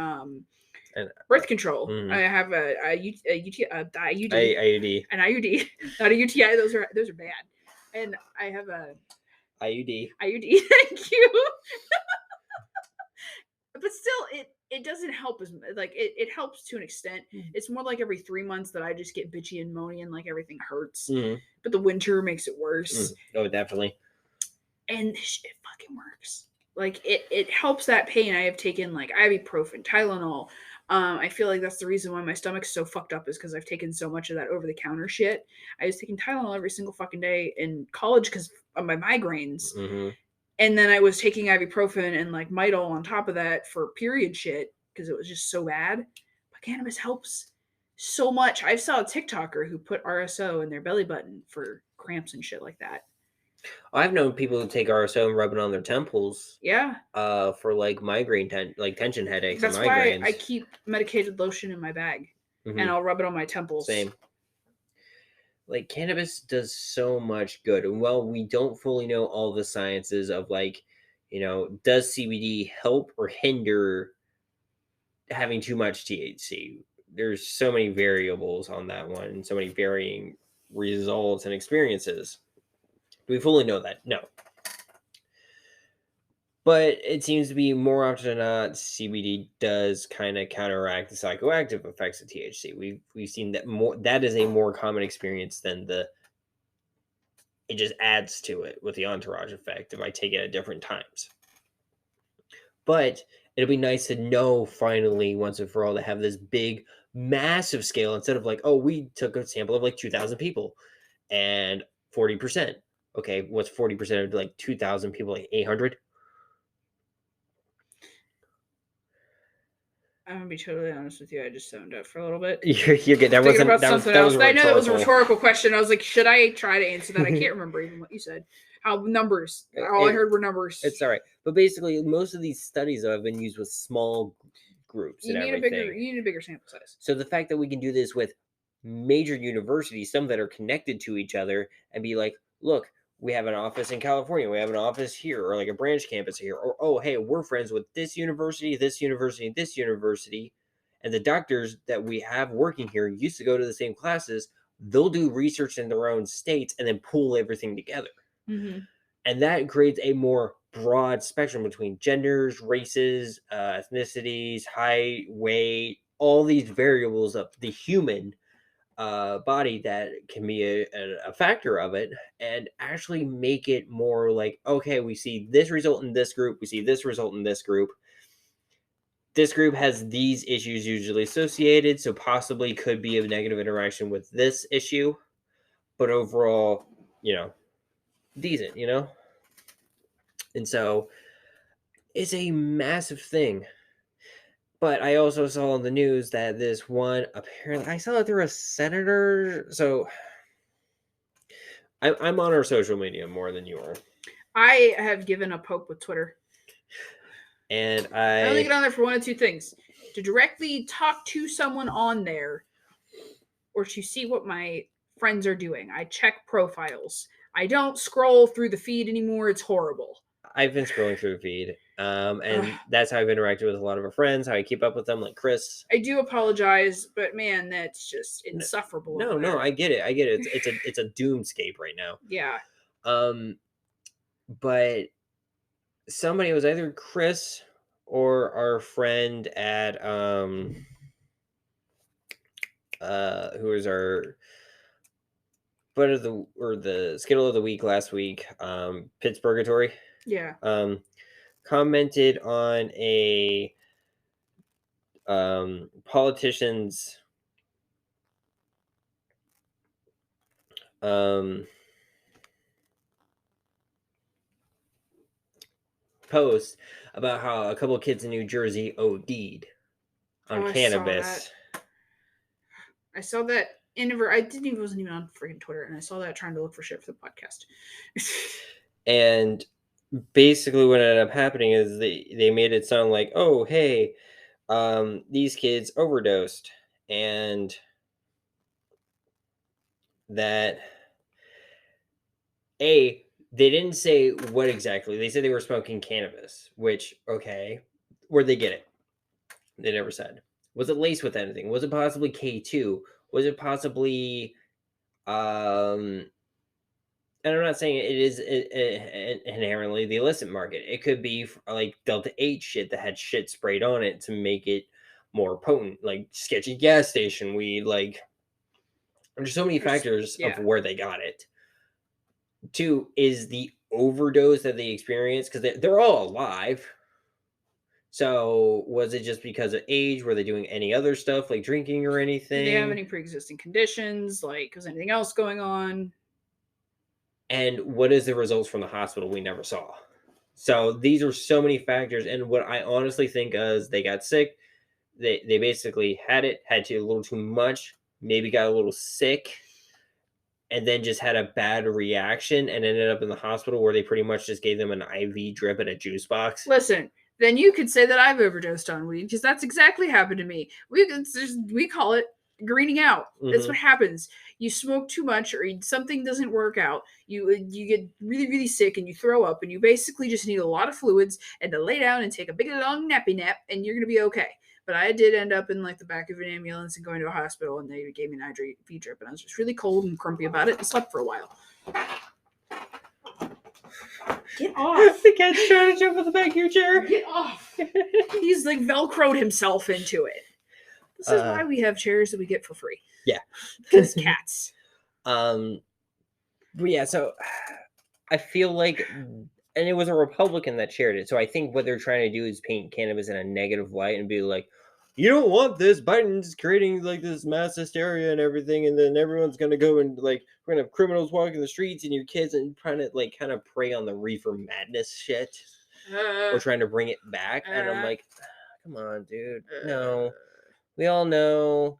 birth control. I have a IUD, an IUD, not a UTI. Those are bad. And I have a IUD. Thank you. But still, it doesn't help as like it helps to an extent. It's more like every 3 months that I just get bitchy and moany and like everything hurts. But the winter makes it worse. Oh, definitely. And this shit fucking works. Like it helps that pain. I have taken like ibuprofen, Tylenol. I feel like that's the reason why my stomach's so fucked up is because I've taken so much of that over-the-counter shit. I was taking Tylenol every single fucking day in college because of my migraines. And then I was taking ibuprofen and like Midol on top of that for period shit because it was just so bad. But cannabis helps so much. I saw a TikToker who put RSO in their belly button for cramps and shit like that. I've known people who take RSO and rub it on their temples. Yeah. For like migraine, tension headaches. That's and migraines. why I keep medicated lotion in my bag, and I'll rub it on my temples. Same. Like cannabis does so much good, and while we don't fully know all the sciences of like, you know, does CBD help or hinder having too much THC? There's so many variables on that one, and so many varying results and experiences. Do we fully know that? No. But it seems to be more often than not, CBD does kind of counteract the psychoactive effects of THC. We've seen that more. That is a more common experience than it just adds to it with the entourage effect if I take it at different times. But it'll be nice to know finally once and for all to have this big, massive scale instead of like, oh, we took a sample of like 2,000 people and 40%. Okay, what's 40% of like 2,000 people? Like 800? I'm gonna be totally honest with you. I just zoned out for a little bit. You're good. That wasn't. That was I know that was a rhetorical question. I was like, should I try to answer that? I can't remember even what you said. How numbers? All I heard were numbers. It's all right. But basically, most of these studies have been used with small groups. You need a bigger sample size. So the fact that we can do this with major universities, some that are connected to each other, and be like, look, we have an office in California, we have an office here, or like a branch campus here, or oh, hey, we're friends with this university, this university, this university, and the doctors that we have working here used to go to the same classes. They'll do research in their own states and then pull everything together. And that creates a more broad spectrum between genders, races, ethnicities, height, weight, all these variables of the human body that can be a factor of it, and actually make it more like, okay, we see this result in this group, we see this result in this group. This group has these issues usually associated, so possibly could be a negative interaction with this issue, but overall, you know, decent, you know? And so it's a massive thing. But I also saw in the news that this one, apparently, I saw that there was a senator. So I'm on our social media more than you are. I have given up hope with Twitter. And I only get on there for one of two things: to directly talk to someone on there, or to see what my friends are doing. I check profiles. I don't scroll through the feed anymore. It's horrible. I've been scrolling through the feed, and that's how I've interacted with a lot of our friends, how I keep up with them, like Chris. I do apologize, but man, that's just insufferable. No, I get it. It's a doomscape right now. Yeah. But somebody, it was either Chris or our friend at who was our the Skittle of the week last week, Pittsburgatory. Yeah. Commented on a politician's post about how a couple of kids in New Jersey OD'd on cannabis. I saw that wasn't even on freaking Twitter, and I saw that trying to look for shit for the podcast. And basically what ended up happening is they made it sound like, oh, hey, these kids overdosed, and that they didn't say what exactly. They said they were smoking cannabis, which, okay, where'd they get it? They never said. Was it laced with anything? Was it possibly K2? Was it possibly and I'm not saying it is inherently the illicit market. It could be like Delta 8 shit that had shit sprayed on it to make it more potent, like sketchy gas station weed. Like, there's so many factors of where they got it. Two is the overdose that they experienced, because they're all alive. So was it just because of age? Were they doing any other stuff like drinking or anything? Did they have any pre-existing conditions? Like, was anything else going on? And what is the results from the hospital? We never saw. So these are so many factors. And what I honestly think is they got sick. They basically had a little too much, maybe got a little sick, and then just had a bad reaction and ended up in the hospital where they pretty much just gave them an IV drip in a juice box. Listen, then you could say that I've overdosed on weed, because that's exactly happened to me. We call it greening out. That's what happens. You smoke too much, or something doesn't work out. You get really, really sick, and you throw up, and you basically just need a lot of fluids and to lay down and take a big long nappy nap, and you're gonna be okay. But I did end up in like the back of an ambulance and going to a hospital, and they gave me an IV drip, and I was just really cold and grumpy about it and slept for a while. Get off! The cat's trying to jump on the back of your chair. Get off! He's like Velcroed himself into it. This is why we have chairs that we get for free. Yeah. Because cats. But yeah, so I feel like, and it was a Republican that shared it, so I think what they're trying to do is paint cannabis in a negative light and be like, you don't want this, Biden's creating like this mass hysteria and everything, and then everyone's gonna go and like, we're gonna have criminals walking the streets and your kids, and trying to like kind of prey on the reefer madness shit. We're trying to bring it back, and I'm like, come on, dude. No. We all know,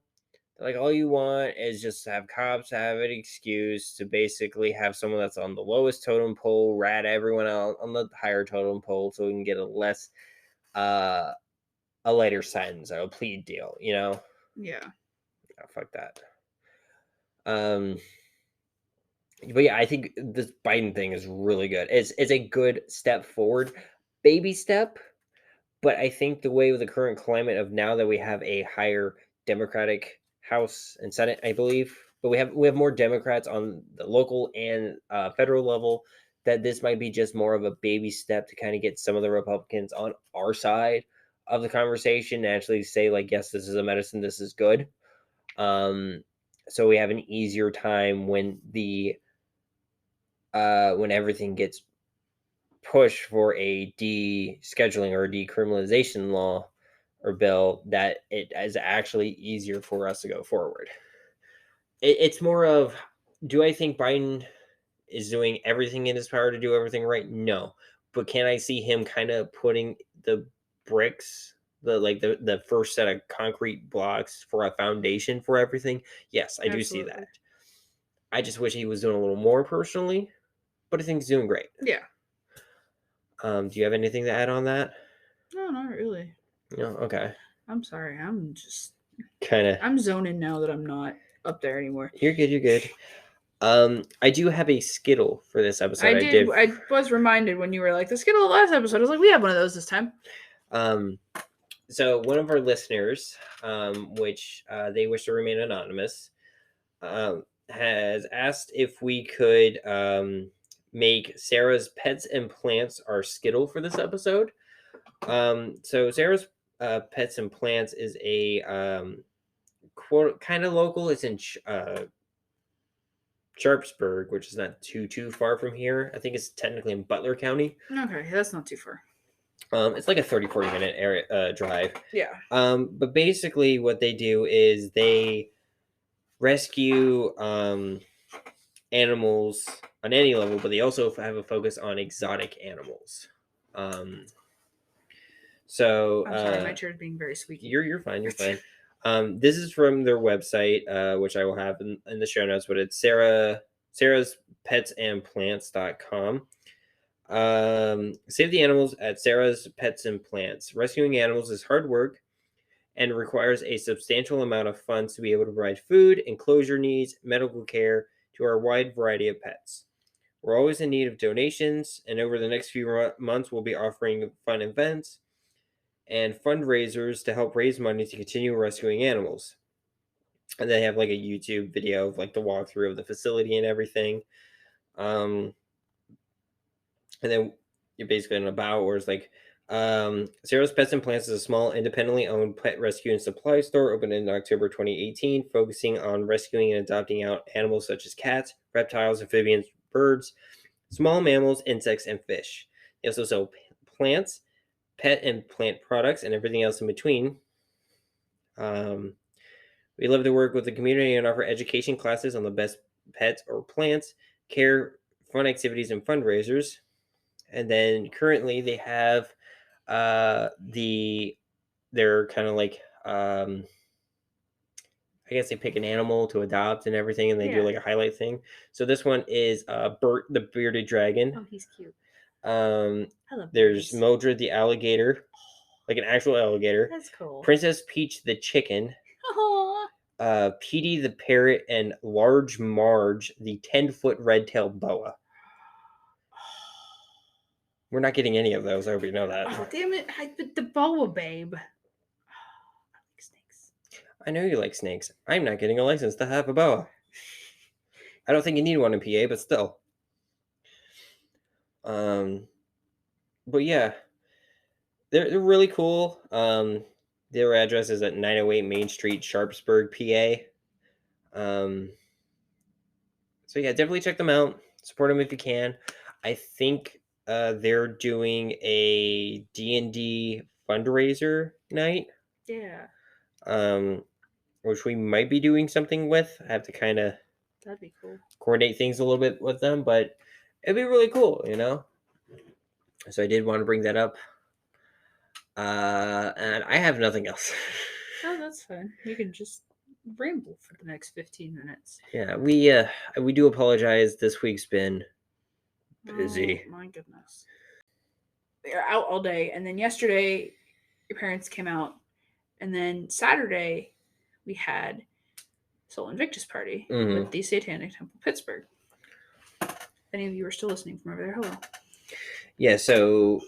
like, all you want is just to have cops have an excuse to basically have someone that's on the lowest totem pole rat everyone else on the higher totem pole, so we can get a lighter sentence or a plea deal, you know? Yeah. Oh, fuck that. But yeah, I think this Biden thing is really good. It's a good step forward, baby step. But I think the way with the current climate of now that we have a higher Democratic House and Senate, I believe, but we have more Democrats on the local and federal level, that this might be just more of a baby step to kind of get some of the Republicans on our side of the conversation and actually say, like, yes, this is a medicine, this is good. So we have an easier time when when everything gets push for a descheduling or decriminalization law or bill, that it is actually easier for us to go forward. It's more of, do I think Biden is doing everything in his power to do everything right? No. But can I see him kind of putting the bricks, the first set of concrete blocks for a foundation for everything? Yes, I do see that. I just wish he was doing a little more personally, but I think he's doing great. Yeah. Do you have anything to add on that? No, not really. No. Okay. I'm sorry. I'm I'm zoning now that I'm not up there anymore. You're good. You're good. I do have a Skittle for this episode. I was reminded when you were like the Skittle last episode. I was like, we have one of those this time. So one of our listeners, which they wish to remain anonymous, has asked if we could make Sarah's Pets and Plants our Skittle for this episode. So Sarah's Pets and Plants is a quote kind of local. It's in Sharpsburg, which is not too far from here. I think it's technically in Butler County. Okay, that's not too far. It's like a 30-40 minute area drive. Yeah. But basically what they do is they rescue animals on any level, but they also have a focus on exotic animals. So I'm sorry, my chair's being very squeaky. You're fine. You're fine. This is from their website, which I will have in the show notes, but it's sarahspetsandplants.com. Save the animals at Sarah's Pets and Plants. Rescuing animals is hard work and requires a substantial amount of funds to be able to provide food, enclosure needs, medical care to our wide variety of pets. We're always in need of donations, and over the next few months, we'll be offering fun events and fundraisers to help raise money to continue rescuing animals. And they have like a YouTube video of like the walkthrough of the facility and everything. And then you're basically in an about where it's like, Sarah's Pets and Plants is a small, independently owned pet rescue and supply store opened in October 2018, focusing on rescuing and adopting out animals such as cats, reptiles, amphibians, birds, small mammals, insects, and fish. They also sell plants, pet and plant products, and everything else in between. We love to work with the community and offer education classes on the best pets or plants, care, fun activities, and fundraisers. And then currently they have they're kind of like I guess they pick an animal to adopt and everything, and they do like a highlight thing. So this one is Bert the bearded dragon. Oh, he's cute. There's Mildred the alligator, like an actual alligator. That's cool. Princess Peach the chicken. Petey the parrot, and Large Marge the 10-foot red-tailed boa. We're not getting any of those. I hope you know that. Oh, damn it. The boa babe. I like snakes. I know you like snakes. I'm not getting a license to have a boa. I don't think you need one in PA, but still. But yeah, they're really cool. Their address is at 908 Main Street, Sharpsburg, PA. So yeah, definitely check them out. Support them if you can. I think they're doing a D&D fundraiser night. Yeah. Which we might be doing something with. I have to kind of that'd be cool. Coordinate things a little bit with them, but it'd be really cool, you know? So I did want to bring that up. And I have nothing else. Oh, that's fine. You can just ramble for the next 15 minutes. Yeah, we do apologize. This week's been busy. Oh, my goodness. We are out all day, and then yesterday your parents came out, and then Saturday we had Sol Invictus party with the Satanic Temple Pittsburgh. If any of you are still listening from over there, hello. Yeah, so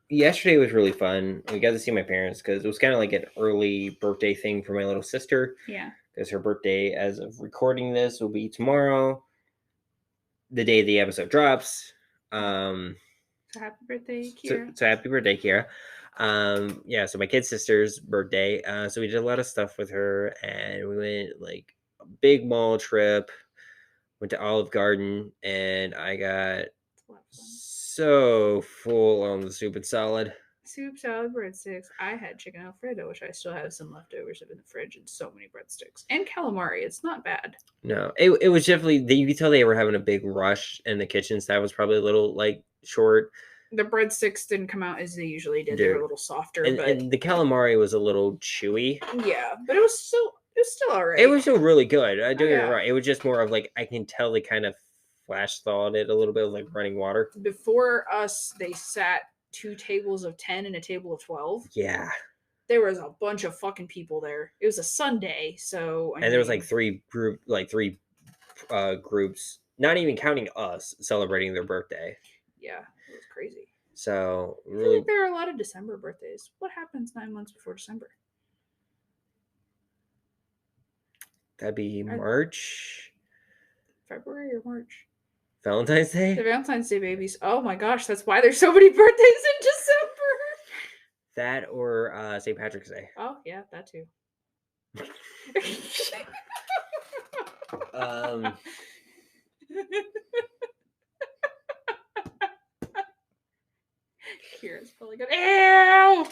yesterday was really fun. We got to see my parents because it was kind of like an early birthday thing for my little sister. Yeah. Because her birthday, as of recording this, will be tomorrow, the day the episode drops. So happy birthday, Kierra. So happy birthday, Kierra. Yeah, so my kid sister's birthday. So we did a lot of stuff with her, and we went like a big mall trip. Went to Olive Garden, and I got so full on the soup and salad. Soup, salad, breadsticks. I had chicken Alfredo, which I still have some leftovers of in the fridge, and so many breadsticks. And calamari. It's not bad. No, it was definitely, you could tell they were having a big rush in the kitchen. So that was probably a little like short. The breadsticks didn't come out as they usually did. They were a little softer. And the calamari was a little chewy. Yeah, but it was still all right. It was still really good. Don't get it right. It was just more of like, I can tell they kind of flash thawed it a little bit, like running water. Before us, they sat 2 tables of 10 and a table of 12. Yeah. There was a bunch of fucking people there. It was a Sunday, so And there was like three groups, not even counting us, celebrating their birthday. Yeah, it was crazy. So I feel really, like there are a lot of December birthdays. What happens 9 months before December? that'd be March, February or March? Valentine's Day. The Valentine's Day babies. Oh my gosh, that's why there's so many birthdays in December. That or St. Patrick's Day. Oh yeah, that too. Kierra's probably gonna. Ew!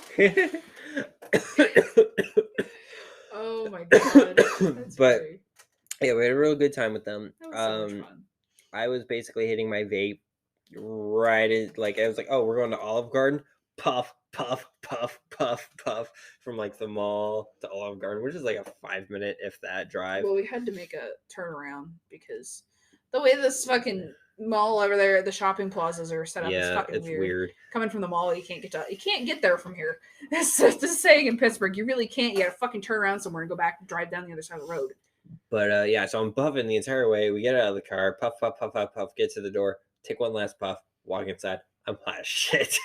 Oh my god. That's But great. yeah, we had a real good time with them. That was so much fun. I was basically hitting my vape right in, like, I was like, oh, we're going to Olive Garden. Puff, puff, puff, puff, puff, from like the mall to Olive Garden, which is like a 5-minute, if that, drive. Well, we had to make a turnaround because the way this fucking mall over there, the shopping plazas are set up, is fucking it's weird. weird. Coming from the mall, you can't get there from here. That's the saying in Pittsburgh. You really can't. You gotta fucking turn around somewhere and go back and drive down the other side of the road. But yeah, so I'm puffing the entire way. We get out of the car, puff, puff, puff, puff, puff, get to the door, take one last puff, walk inside. I'm high as shit.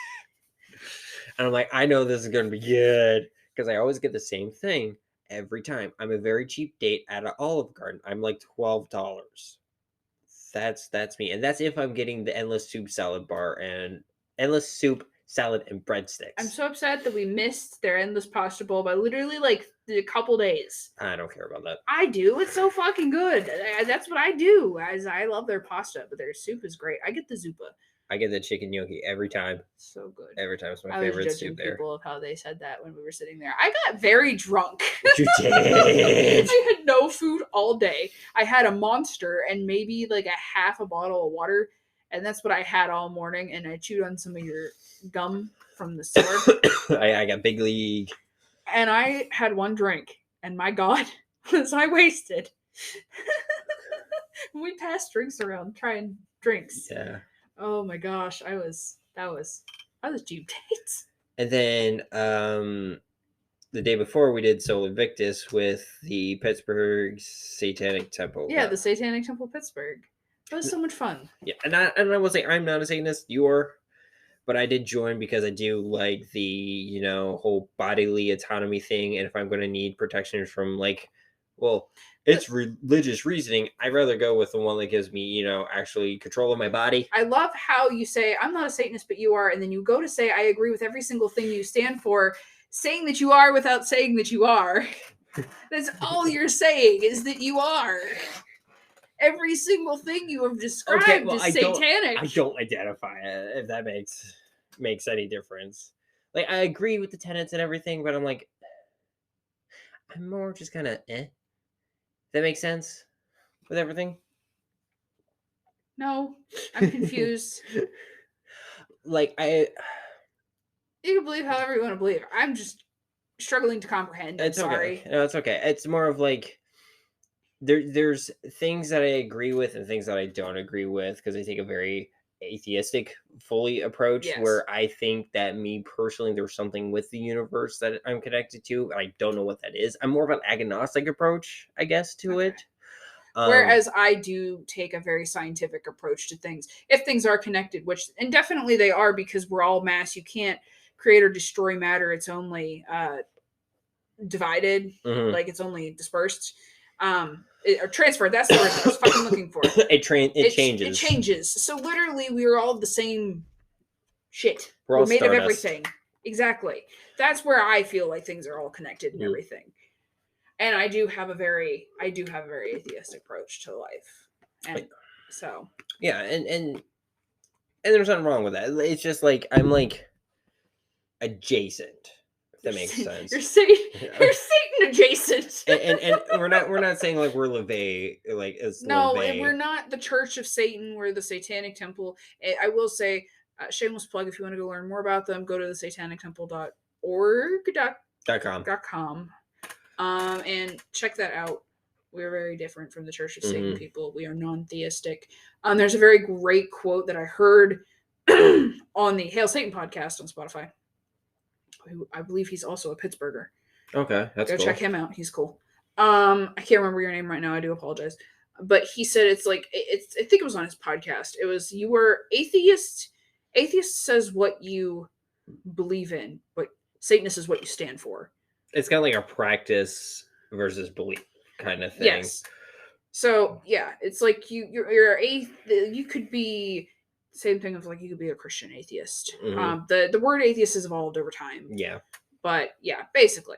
And I'm like, I know this is going to be good, because I always get the same thing every time. I'm a very cheap date at an Olive Garden. I'm like $12. That's me. And that's if I'm getting the endless soup salad bar and endless soup salad and breadsticks. I'm so upset that we missed their endless pasta bowl by literally like a couple days. I don't care about that. I do. It's so fucking good. That's what I do. As I love their pasta, but their soup is great. I get the zuppa. I get the chicken gnocchi every time. So good. Every time. It's my I was favorite judging soup there. people of how they said that when we were sitting there. I got very drunk. You did. I had no food all day. I had a Monster and maybe like a half a bottle of water, and that's what I had all morning. And I chewed on some of your gum from the store. I got Big League. And I had one drink, and my God, was I wasted. We passed drinks around, trying drinks. Yeah. Oh my gosh, I was cheap dates. And then the day before we did Sol Invictus with the Pittsburgh Satanic Temple. Yeah, the Satanic Temple Pittsburgh. That was so much fun. Yeah, and I will say I'm not a Satanist, you are, but I did join because I do like the, whole bodily autonomy thing, and if I'm going to need protection from it's religious reasoning, I'd rather go with the one that gives me, actually control of my body. I love how you say, I'm not a Satanist, but you are. And then you go to say, I agree with every single thing you stand for, saying that you are without saying that you are. That's all you're saying, is that you are. Every single thing you have described is satanic. I don't identify it, if that makes any difference. Like, I agree with the tenets and everything, but I'm like, I'm more just kind of That makes sense with everything? No, I'm confused. You can believe however you want to believe. I'm just struggling to comprehend. I'm sorry. Okay. No, it's okay. It's more of like there's things that I agree with and things that I don't agree with, because I take a very atheistic fully approach. Yes. Where I think that me personally, there's something with the universe that I'm connected to, and I don't know what that is. I'm more of an agnostic approach, I guess, to it. Whereas I do take a very scientific approach to things. If things are connected, which, and definitely they are, because we're all mass. You can't create or destroy matter. It's only divided, like it's only dispersed. Or transferred. That's the word I was fucking looking for. It changes. It changes. So literally, we are all the same shit. We're made of everything. Exactly. That's where I feel like things are all connected and everything. And I do have a very atheistic approach to life. And so yeah, and there's nothing wrong with that. It's just like I'm like adjacent. That makes sense. You're Satan adjacent. and we're not saying like we're LeVay, like as no, LeVay. We're not the Church of Satan. We're the Satanic Temple. I will say, shameless plug, if you want to go learn more about them, go to the satanictemple.org.com. And check that out. We're very different from the Church of Satan people. We are non-theistic. There's a very great quote that I heard on the Hail Satan podcast on Spotify. I believe he's also a Pittsburgher. Okay, that's Go cool. check him out. He's cool. I can't remember your name right now. I do apologize. But he said it's like I think it was on his podcast. It was you were atheist. Atheist says what you believe in, but Satanist is what you stand for. It's kind of like a practice versus belief kind of thing. Yes. So yeah, it's like you're you could be same thing of like you could be a Christian atheist. Mhm. The word atheist has evolved over time. Yeah. But yeah, basically.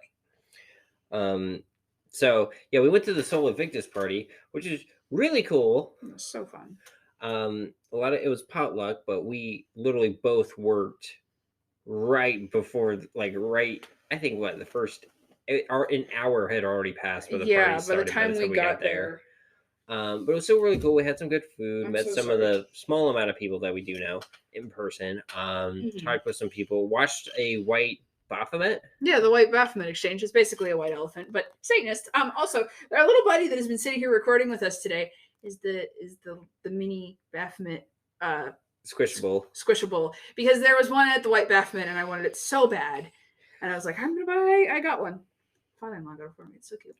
So yeah, we went to the Sol Invictus party, which is really cool. It was so fun. It was potluck, but we literally both worked right before, I think the first an hour had already passed by the party started. By the time we got there. But it was still really cool. We had some good food, met some of sorry. the small amount of people that we do know in person. Talked with some people, watched a white Baphomet. Yeah, the white Baphomet exchange is basically a white elephant, but Satanist. Also, our little buddy that has been sitting here recording with us today is the mini Baphomet squishable, because there was one at the white Baphomet and I wanted it so bad, and I was like, I got one. Father-in-law got it for me. It's so cute.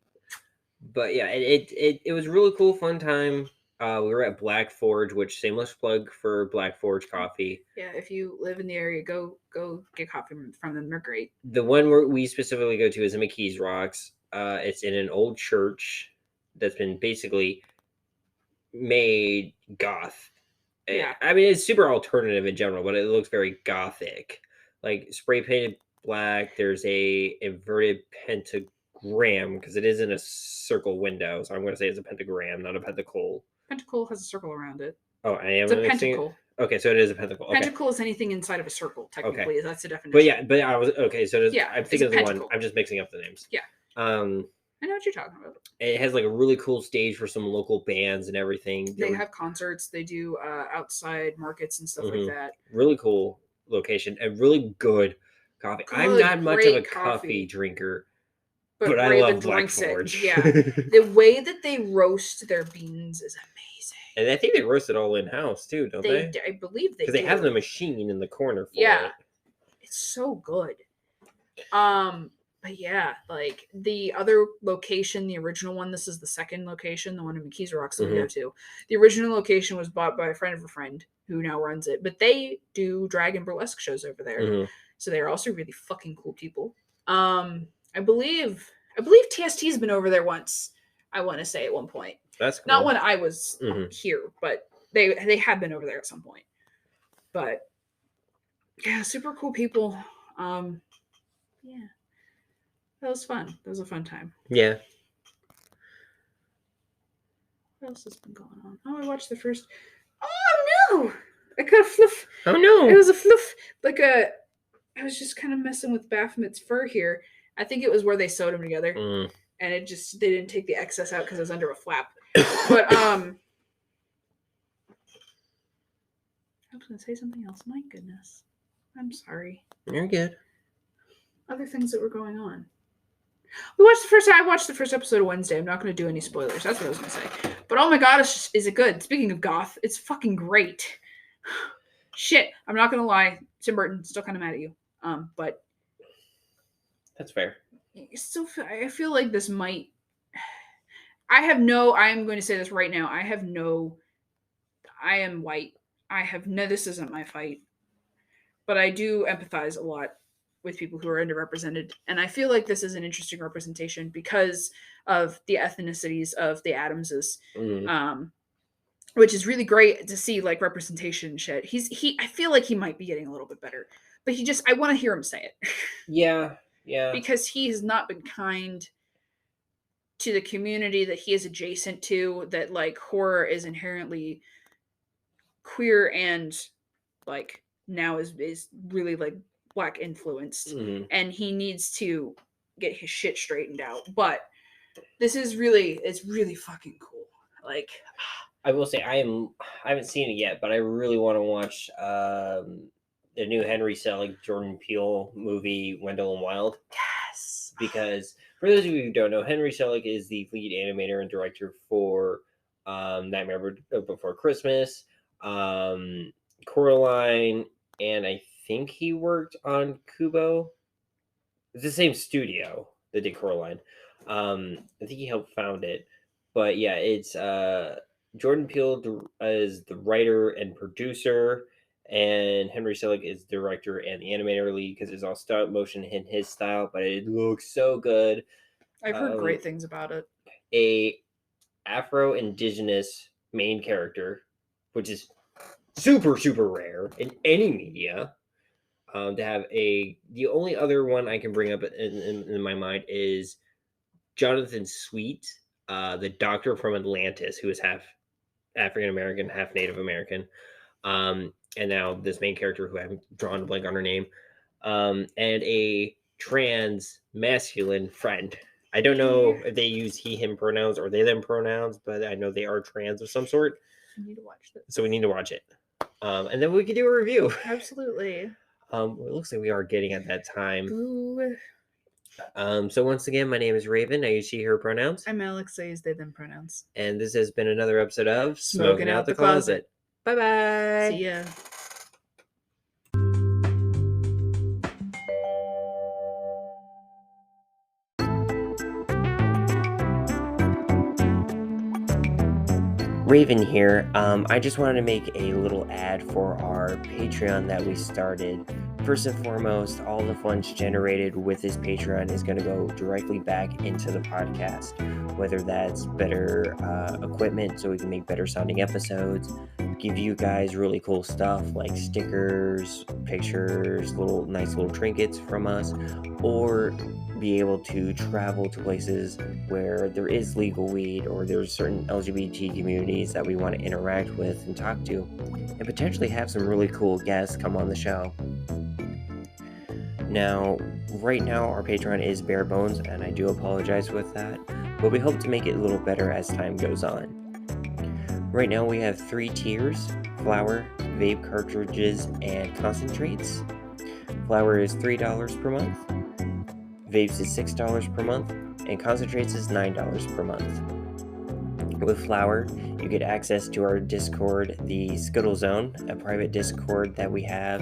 But yeah, it was a really cool, fun time. We were at Black Forge, which shameless plug for Black Forge coffee. Yeah, if you live in the area, go get coffee from them. They're great. The one where we specifically go to is in McKees Rocks. It's in an old church that's been basically made goth. Yeah. I mean, it's super alternative in general, but it looks very gothic. Like spray painted black. There's a inverted pentagram because it is in a circle window. So I'm going to say it's a pentagram, not a pentacle. Pentacle has a circle around it. Oh, I am. It's a pentacle. Okay, so it is a pentacle. Okay. Pentacle is anything inside of a circle, technically. Okay. That's the definition. But I was okay. So I'm thinking of the one. I'm just mixing up the names. Yeah. I know what you're talking about. It has like a really cool stage for some local bands and everything. They have concerts. They do outside markets and stuff like that. Really cool location and really good coffee. I'm not much of a coffee drinker, but I love Black Forge. Yeah, the way that they roast their beans is amazing. And I think they roast it all in house too, don't they? I believe they do. Because they have the machine in the corner for it. It's so good. But yeah, like the other location, the original one, this is the second location, the one in McKees Rocks that we go to. The original location was bought by a friend of a friend who now runs it, but they do drag and burlesque shows over there. So they're also really fucking cool people. I believe TST's been over there once, I want to say at one point. That's cool. Not when I was here, but they have been over there at some point. But yeah, super cool people. Yeah. That was fun. That was a fun time. Yeah. What else has been going on? Oh, I watched the first. Oh no! I got a fluff. Oh no! It was a fluff. I was just kind of messing with Baphomet's fur here. I think it was where they sewed them together, and they didn't take the excess out because it was under a flap. But I was gonna say something else. My goodness, I'm sorry. You're good. Other things that were going on. I watched the first episode of Wednesday. I'm not going to do any spoilers. That's what I was going to say. But oh my god, is it good? Speaking of goth, it's fucking great. Shit, I'm not going to lie. Tim Burton, still kind of mad at you. But that's fair. I feel like this might. I am going to say this right now. I am white. This isn't my fight. But I do empathize a lot with people who are underrepresented, and I feel like this is an interesting representation because of the ethnicities of the Adamses, which is really great to see, like, representation and shit. I feel like he might be getting a little bit better, but I want to hear him say it. Yeah, because he has not been kind to the community that he is adjacent to. That, like, horror is inherently queer and, like, now is really, like, Black influenced, and he needs to get his shit straightened out. But it's really fucking cool. Like, I will say I haven't seen it yet, but I really want to watch the new Henry Selick, Jordan Peele movie, Wendell and Wild. Yes, because for those of you who don't know, Henry Selick is the lead animator and director for Nightmare Before Christmas, Coraline, and I think he worked on Kubo. It's the same studio that did Coraline. I think he helped found it, but yeah, it's Jordan Peele is the writer and producer, and Henry Selick is director and the animator lead because it's all stop motion in his style, but it looks so good. I've heard great things about it. A Afro-Indigenous main character, which is super, super rare in any media. To have the only other one I can bring up in my mind is Jonathan Sweet, the doctor from Atlantis, who is half African American, half Native American. And now this main character, who I'm drawing a blank on her name, and a trans masculine friend. I don't know if they use he, him pronouns or they, them pronouns, but I know they are trans of some sort. We need to watch this. So we need to watch it. And then we can do a review. Absolutely. It looks like we are getting at that time. Ooh. So once again, my name is Raven. I use she, her pronouns. I'm Alex. I use they, them pronouns. And this has been another episode of Smoking Out the Closet. Bye-bye. See ya. Raven here. I just wanted to make a little ad for our Patreon that we started. First and foremost, all the funds generated with this Patreon is going to go directly back into the podcast, whether that's better equipment so we can make better sounding episodes, give you guys really cool stuff like stickers, pictures, nice little trinkets from us, or be able to travel to places where there is legal weed or there's certain LGBT communities that we want to interact with and talk to, and potentially have some really cool guests come on the show. Now, right now our Patreon is bare bones, and I do apologize with that, but we hope to make it a little better as time goes on. Right now we have 3 tiers: flower, vape cartridges, and concentrates. Flower is $3 per month. Vapes is $6 per month, and concentrates is $9 per month. With flower, you get access to our Discord, the Scuttle Zone, a private Discord that we have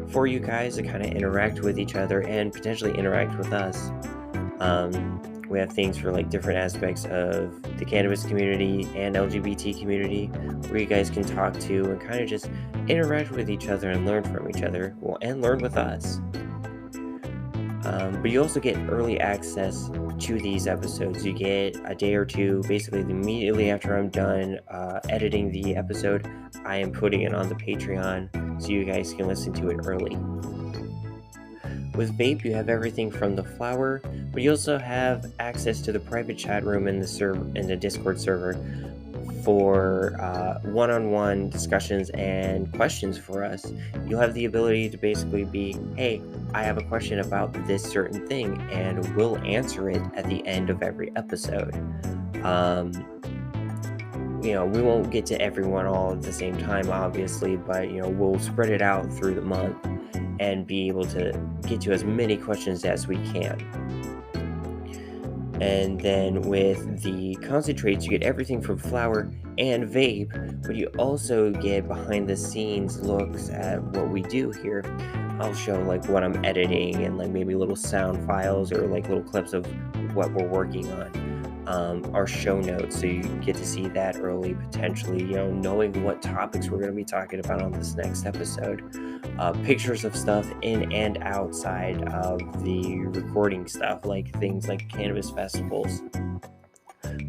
for you guys to kind of interact with each other and potentially interact with us. We have things for like different aspects of the cannabis community and LGBT community where you guys can talk to and kind of just interact with each other and learn from each other, and learn with us. But you also get early access to these episodes. You get a day or two, basically immediately after I'm done editing the episode, I am putting it on the Patreon so you guys can listen to it early. With vape, you have everything from the flower, but you also have access to the private chat room in the Discord server for one-on-one discussions and questions for us. You'll have the ability to basically be, hey, I have a question about this certain thing, and we'll answer it at the end of every episode. We won't get to everyone all at the same time, obviously, but we'll spread it out through the month and be able to get to as many questions as we can. And then with the concentrates, you get everything from flower and vape, but you also get behind the scenes looks at what we do here. I'll show like what I'm editing and like maybe little sound files or like little clips of what we're working on. Our show notes, so you get to see that early, potentially, knowing what topics we're going to be talking about on this next episode. Pictures of stuff in and outside of the recording stuff, like things like cannabis festivals.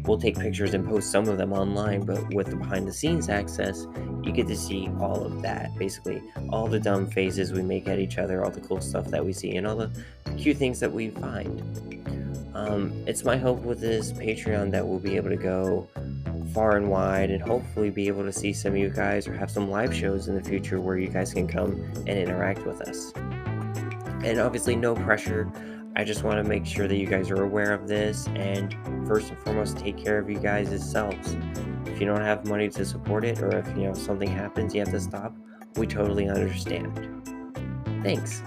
We'll take pictures and post some of them online, but with the behind the scenes access, you get to see all of that. Basically, all the dumb faces we make at each other, all the cool stuff that we see, and all the cute things that we find. It's my hope with this Patreon that we'll be able to go far and wide and hopefully be able to see some of you guys or have some live shows in the future where you guys can come and interact with us. And obviously no pressure. I just want to make sure that you guys are aware of this, and first and foremost, take care of you guys yourselves. If you don't have money to support it, or if something happens you have to stop, we totally understand. Thanks.